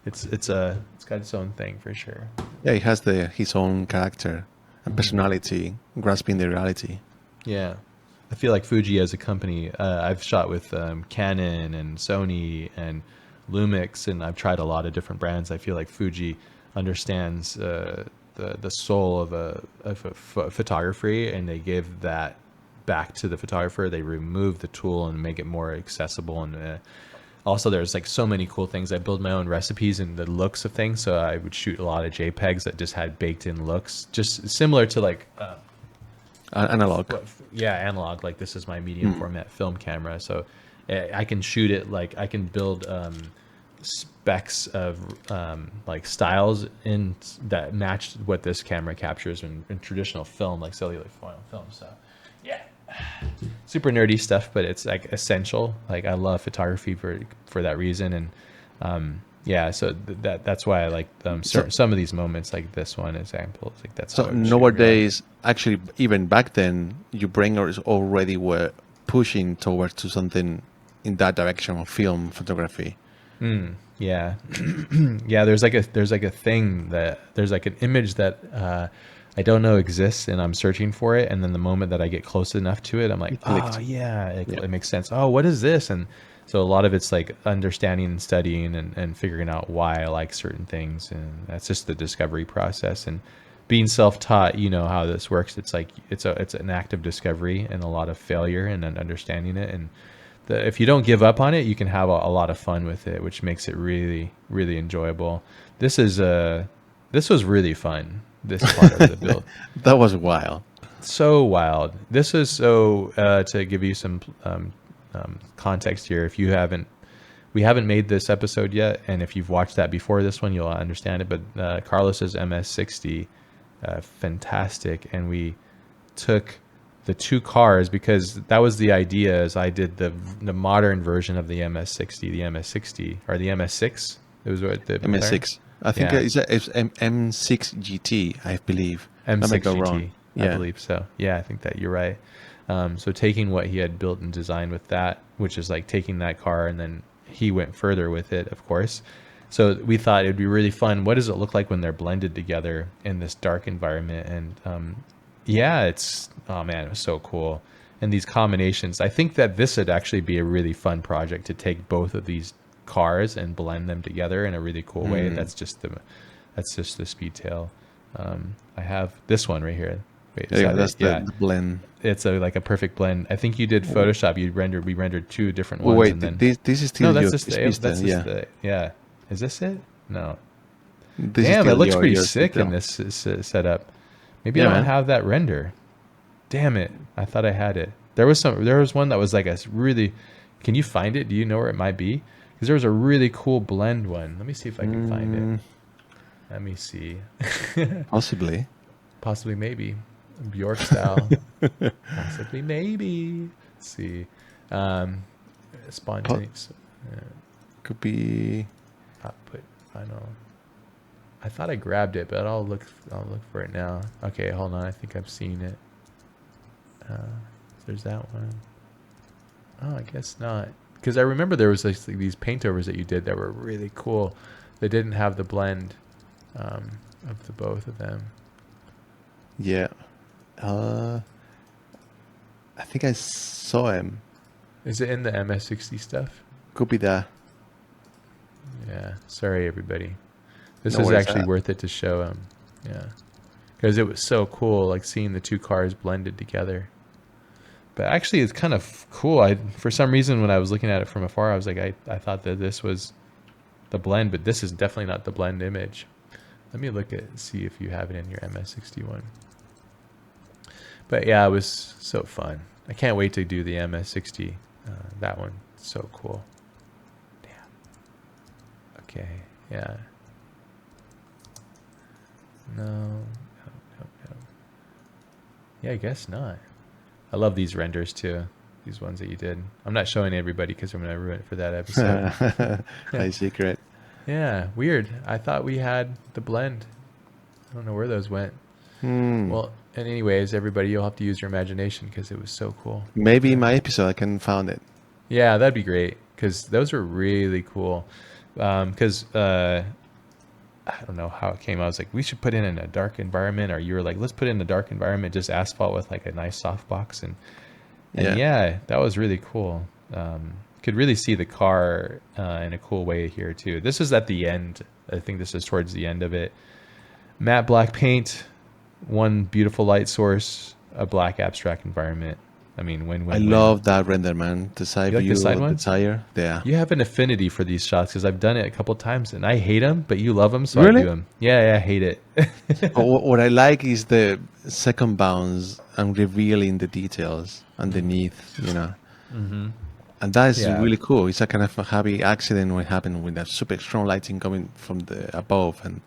it's got its own thing for sure. Yeah, he has his own character and personality, grasping the reality. Yeah, I feel like Fuji as a company. I've shot with Canon and Sony and Lumix, and I've tried a lot of different brands. I feel like Fuji understands the soul of photography, and they give that back to the photographer. They remove the tool and make it more accessible. And also, there's like so many cool things. I build my own recipes and the looks of things. So I would shoot a lot of JPEGs that just had baked in looks, just similar to like. Analog. Analog. Like this is my medium format film camera, so I can shoot it like I can build specs of like styles in that match what this camera captures in traditional film, like celluloid film. So yeah, super nerdy stuff, but it's like essential. Like I love photography for that reason, and so that's why I like some of these moments, like this one example. Like that's So how I would shoot, really. nowadays, actually, even back then, your brain already were pushing towards to something in that direction of film photography. Yeah, yeah. There's like a thing that there's like an image that I don't know exists, and I'm searching for it. And then the moment that I get close enough to it, I'm like, clicked. oh yeah, it makes sense. Oh, what is this? And so a lot of it's like understanding and studying and figuring out why I like certain things, and that's just the discovery process. And being self-taught, you know how this works. It's like it's an act of discovery and a lot of failure and then understanding it. And if you don't give up on it, you can have a lot of fun with it, which makes it really, really enjoyable. This was really fun. This part of the build, That was wild. so wild. This is so to give you some context here. If we haven't made this episode yet, and if you've watched that before this one, you'll understand it. But Carlos's MS-60, fantastic, and we took the two cars because that was the idea. Is I did the modern version of the MS-60, the MS-60 or the MS-6. It was what the MS6. I think Yeah. it's M6 GT, I believe. M6 I might go GT. wrong. I believe so. Yeah, I think that you're right. So taking what he had built and designed with that, which is like taking that car, and then he went further with it, of course. So we thought it'd be really fun. What does it look like when they're blended together in this dark environment? And yeah, oh man, it was so cool. And these combinations, I think that this would actually be a really fun project to take both of these cars and blend them together in a really cool way. That's just the Speedtail. I have this one right here. Wait, that's the blend. It's like a perfect blend. I think you did Photoshop. We rendered two different ones. Wait, and then, this is still that's your just Speedtail, yeah. Is this it? No. This Damn, is it looks your pretty sick Speedtail. in this setup. Maybe I don't have that render. Damn it! I thought I had it. There was one that was like a really. Can you find it? Do you know where it might be? Because there was a really cool blend one. Let me see if I can find it. Let me see. Possibly, maybe. Bjork style. Possibly, maybe. Let's see. Spontaneous. Could be. Output final. I thought I grabbed it, but I'll look for it now. Okay, hold on. I think I've seen it. There's that one. Oh, I guess not. Because I remember there was like these paintovers that you did that were really cool. They didn't have the blend of the both of them. Yeah. I think I saw him. Is it in the MS-60 stuff? Could be that. Yeah. Sorry, everybody. This No is worries, actually worth it to show him. Yeah. Because it was so cool, like seeing the two cars blended together. But actually, it's kind of cool. For some reason, when I was looking at it from afar, I was like, I thought that this was the blend, but this is definitely not the blend image. Let me see if you have it in your MS-61. But yeah, it was so fun. I can't wait to do the MS-60. That one, so cool. Damn. Okay, yeah. No. Yeah, I guess not. I love these renders too. These ones that you did. I'm not showing everybody because I'm going to ruin it for that episode. High secret. Yeah, weird. I thought we had the blend. I don't know where those went. Well, and anyways, everybody, you'll have to use your imagination because it was so cool. Maybe in my episode I can find it. Yeah, that'd be great because those were really cool. Because I don't know how it came. I was like, we should put in a dark environment, or you were like, let's put in a dark environment, just asphalt with like a nice softbox, and yeah, that was really cool. Could really see the car in a cool way here too. This is at the end. I think this is towards the end of it. Matte black paint, one beautiful light source, a black abstract environment. I mean, I love that render, man. The side view, the side one? the tire. Yeah. You have an affinity for these shots because I've done it a couple times and I hate them, but you love them, so Really? I do them. Yeah, I hate it. What I like is the second bounce and revealing the details underneath, you know. Mm-hmm. And that is Yeah. really cool. It's a kind of a happy accident when it happened with that super strong lighting coming from the above and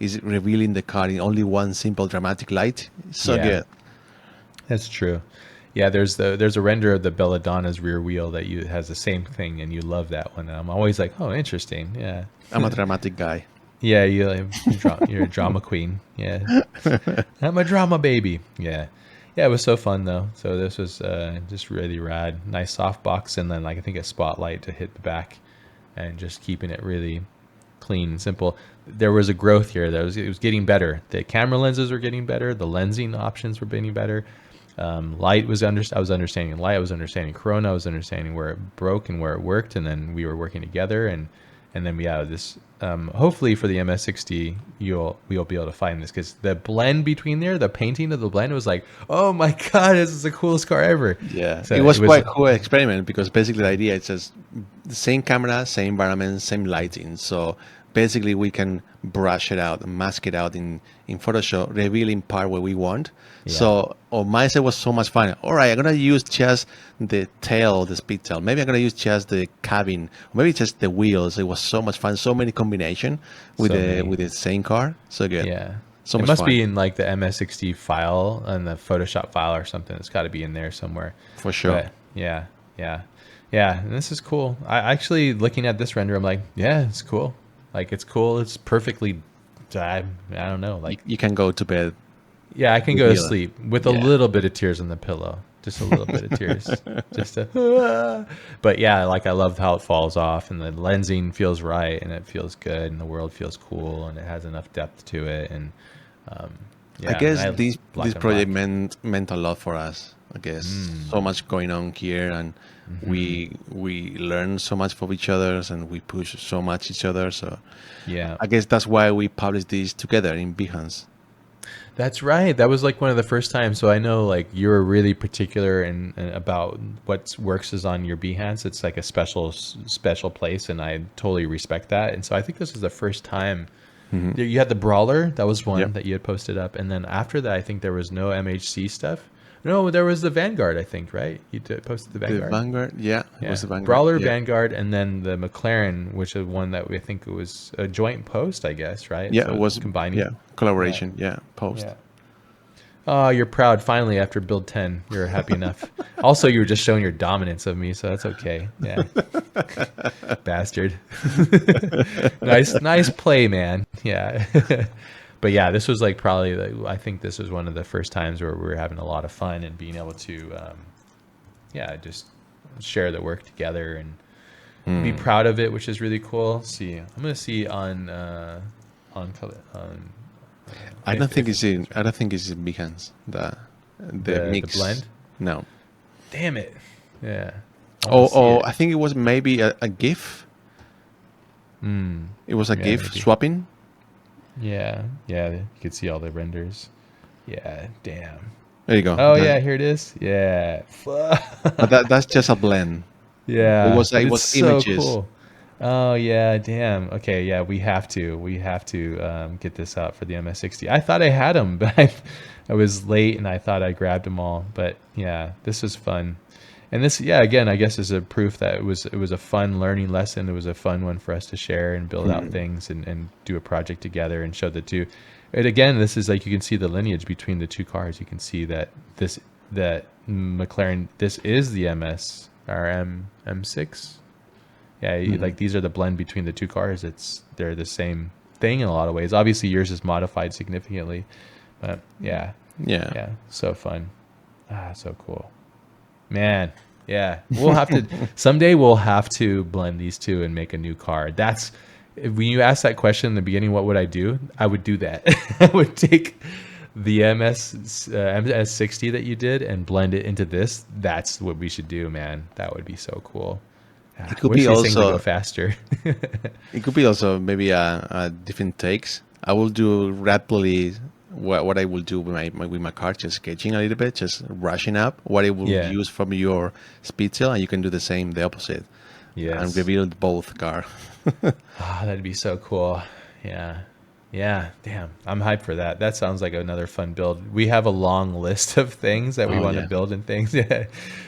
is revealing the car in only one simple dramatic light. It's so good. That's true. Yeah, there's a render of the Belladonna's rear wheel that has the same thing, and you love that one. And I'm always like, oh, interesting. Yeah, I'm a dramatic guy. yeah, you're a drama queen. Yeah, I'm a drama baby. Yeah, it was so fun though. So this was just really rad. Nice softbox, and then like I think a spotlight to hit the back, and just keeping it really clean and simple. There was a growth here. It was getting better. The camera lenses were getting better. The lensing options were getting better. Light I was understanding light. I was understanding Corona. I was understanding where it broke and where it worked, and then we were working together. And then we have this. Hopefully for the MS-60, we'll be able to find this because the blend between there, the painting of the blend was like, oh my god, this is the coolest car ever. Yeah, So it was quite a cool experiment because basically the idea is just the same camera, same environment, same lighting. So basically we can brush it out and mask it out in Photoshop, revealing part where we want. Yeah. So on my side was so much fun. All right, I'm going to use just the tail, the Speedtail. Maybe I'm going to use just the cabin, maybe just the wheels. It was so much fun. So many combination with the same car. So good. Yeah. So it much must fun. be in like the MS-60 file and the Photoshop file or something. It's got to be in there somewhere. For sure. But yeah. And this is cool. I actually, looking at this render, I'm like, yeah, it's cool. Like, it's cool. It's perfectly, I don't know. Like, You can go to bed. yeah, I can go to sleep with a little bit of tears on the pillow. just a little bit of tears, but yeah, like I love how it falls off and the lensing feels right and it feels good and the world feels cool and it has enough depth to it. And I yeah, guess and this and project black. meant a lot for us. I guess so much going on here, and we learn so much from each other, and we push so much each other. So Yeah. I guess that's why we published this together in Behance. That's right. That was like one of the first times. So I know like you're really particular and about what works is on your Behance. It's like a special place, and I totally respect that. And so I think this is the first time you had the Brawler. That was one Yep. that you had posted up, and then after that, I think there was no MHC stuff. No, there was the Vanguard. I think right. You posted the The Vanguard. Vanguard, yeah, it Yeah, was the Vanguard. Brawler, Yeah, Vanguard, and then the McLaren, which is one that I think it was a joint post, I guess, right? yeah, So it was combining. Yeah. collaboration. Yeah, post. Yeah. Oh, you're proud finally after build 10. You're happy enough. Also, you were just showing your dominance of me, so that's okay. Yeah. Bastard. Nice play, man. Yeah. But yeah, this was like probably I think this was one of the first times where we were having a lot of fun and being able to just share the work together and be proud of it, which is really cool. I'm going to see on I don't think it's in Behance. The mix. the blend. No. Damn it. Yeah. I'll have to see Oh, it. I think it was maybe a GIF. It was a Yeah, GIF maybe. swapping. Yeah, you could see all the renders. Yeah, damn. There you go. Oh yeah, here it is. Yeah, But that's just a blend. yeah. It was but it it's was so images. cool. Oh yeah, damn. Okay, yeah, we have to get this out for the MS60. I thought I had them, but I was late and I thought I grabbed them all. But yeah, this was fun. And this, yeah, again, I guess is a proof that it was a fun learning lesson. It was a fun one for us to share and build out things and do a project together and show the two. And again, this is like you can see the lineage between the two cars. You can see that that McLaren, this is the MS or M6. Yeah, like these are the blend between the two cars. They're the same thing in a lot of ways. Obviously, yours is modified significantly, but yeah, so fun. So cool. Man, yeah, we'll have to someday. We'll have to blend these two and make a new car. That's when you asked that question in the beginning. What would I do? I would do that. I would take the MS60 that you did and blend it into this. That's what we should do, man. That would be so cool. It could Wish be these things would also go faster. it could be also maybe a different takes. I will do rapidly what I will do with my car, just sketching a little bit, just rushing up what I will Yeah. use from your Speedtail, and you can do the same, the opposite, and Yes. reveal both car. That'd be so cool. Yeah, damn. I'm hyped for that. That sounds like another fun build. We have a long list of things that we Oh, want yeah. to build and things.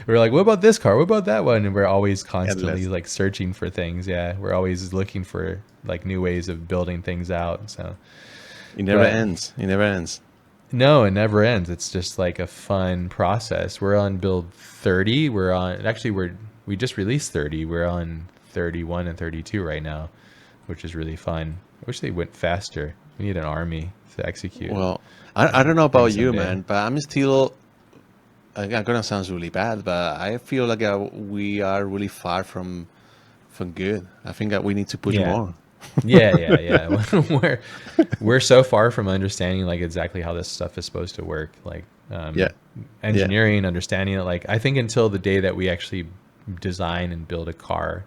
We're like, what about this car? What about that one? And we're always constantly Endless. like searching for things. Yeah, we're always looking for like new ways of building things out. So It never But- ends. It never ends. no, it never ends. It's just like a fun process. We're on build 30. We just released 30. We're on 31 and 32 right now, which is really fun. I wish they went faster. We need an army to execute. Well, I don't know about you, someday. man, but I'm still. I'm gonna sound really bad, but I feel like we are really far from good. I think that we need to push Yeah. more. Yeah. we're so far from understanding like exactly how this stuff is supposed to work. Like engineering, understanding it. Like I think until the day that we actually design and build a car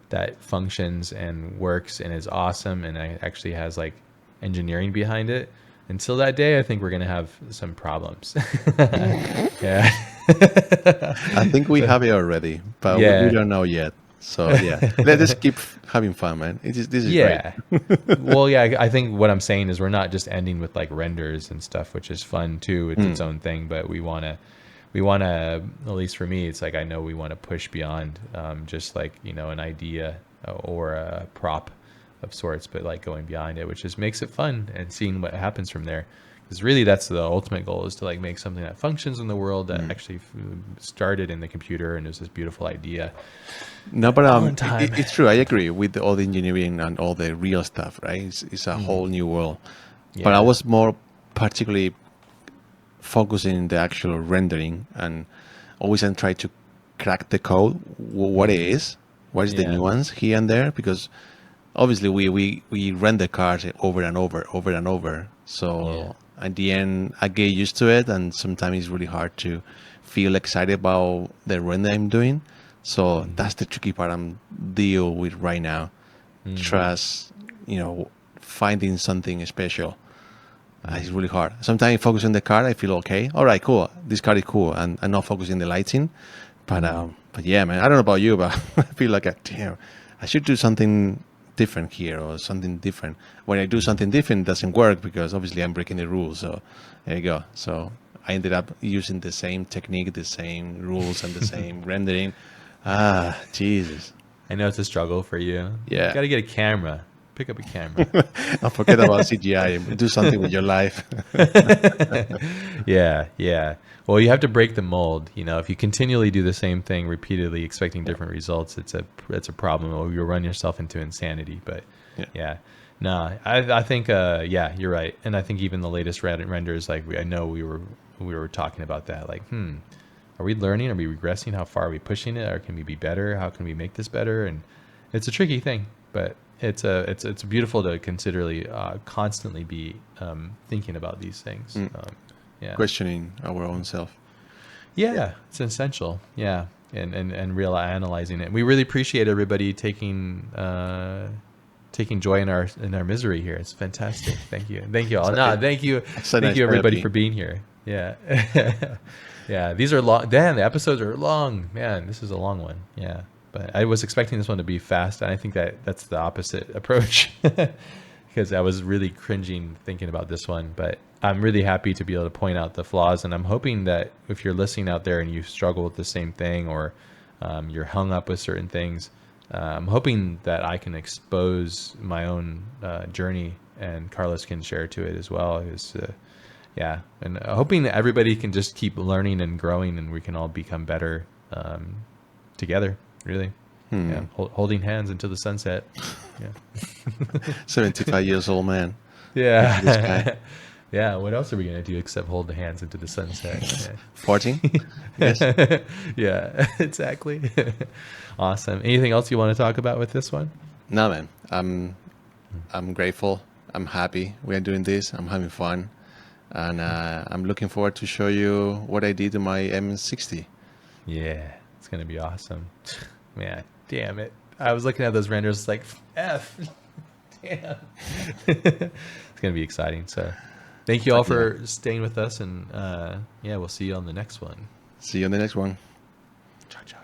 that functions and works and is awesome and actually has like engineering behind it, until that day, I think we're gonna have some problems. Yeah. I think we have it already, but Yeah. we don't know yet. So yeah, let's keep having fun, man. This is Yeah. great. Well, yeah, I think what I'm saying is we're not just ending with like renders and stuff, which is fun too. It's its own thing, but we want to, at least for me, it's like, I know we want to push beyond just like, an idea or a prop of sorts, but like going beyond it, which just makes it fun and seeing what happens from there. Because really that's the ultimate goal, is to like make something that functions in the world that actually started in the computer and is this beautiful idea. No, but All in time. it's true. I agree with all the engineering and all the real stuff, right? It's a whole new world. But I Yeah. was more particularly focusing in the actual rendering and always and try to crack the code, what it is, what is the Yeah. nuance here and there, because obviously we render cars over and over. So at the end, I get used to it, and sometimes it's really hard to feel excited about the render I'm doing. So that's the tricky part I'm deal with right now. Trust, finding something special. It's really hard. Sometimes I focus on the car, I feel okay. All right, cool. This car is cool, and I'm not focusing the lighting. But yeah, man, I don't know about you, but I feel like, damn, I should do something different here or something different. When I do something different, it doesn't work because obviously I'm breaking the rules. So there you go. So I ended up using the same technique, the same rules, and the same rendering. Jesus. I know it's a struggle for you. Yeah. You got to get a camera. Pick up a camera. I'll forget about CGI. Do something with your life. Yeah. Well, you have to break the mold. If you continually do the same thing repeatedly, expecting different results, it's a problem. Or you'll run yourself into insanity. But I think you're right. And I think even the latest renders, like I know we were talking about that. Like, are we learning? Are we regressing? How far are we pushing it? Or can we be better? How can we make this better? And it's a tricky thing, but it's beautiful to constantly be thinking about these things. Questioning our own self. Yeah, it's essential. Yeah, and real analyzing it. We really appreciate everybody taking joy in our misery here. It's fantastic. Thank you all. Thank you everybody for being here. Yeah. Yeah, these are long. Damn, the episodes are long. Man, this is a long one. Yeah, but I was expecting this one to be fast, and I think that's the opposite approach because I was really cringing thinking about this one. But I'm really happy to be able to point out the flaws, and I'm hoping that if you're listening out there and you struggle with the same thing or you're hung up with certain things, I'm hoping that I can expose my own journey, and Carlos can share to it as well. And hoping that everybody can just keep learning and growing, and we can all become better together, really. Yeah, holding hands into the sunset. Yeah. 75 years old man. Yeah. This guy. Yeah, what else are we going to do except hold the hands into the sunset? Yeah. 14? Yes. Yeah, exactly. Awesome. Anything else you want to talk about with this one? No, man. I'm grateful. I'm happy we are doing this. I'm having fun. And I'm looking forward to show you what I did to my M60. Yeah, it's going to be awesome. Man, damn it. I was looking at those renders like, F. Damn. It's going to be exciting. So thank you all for staying with us. And we'll see you on the next one. See you on the next one. Ciao, ciao.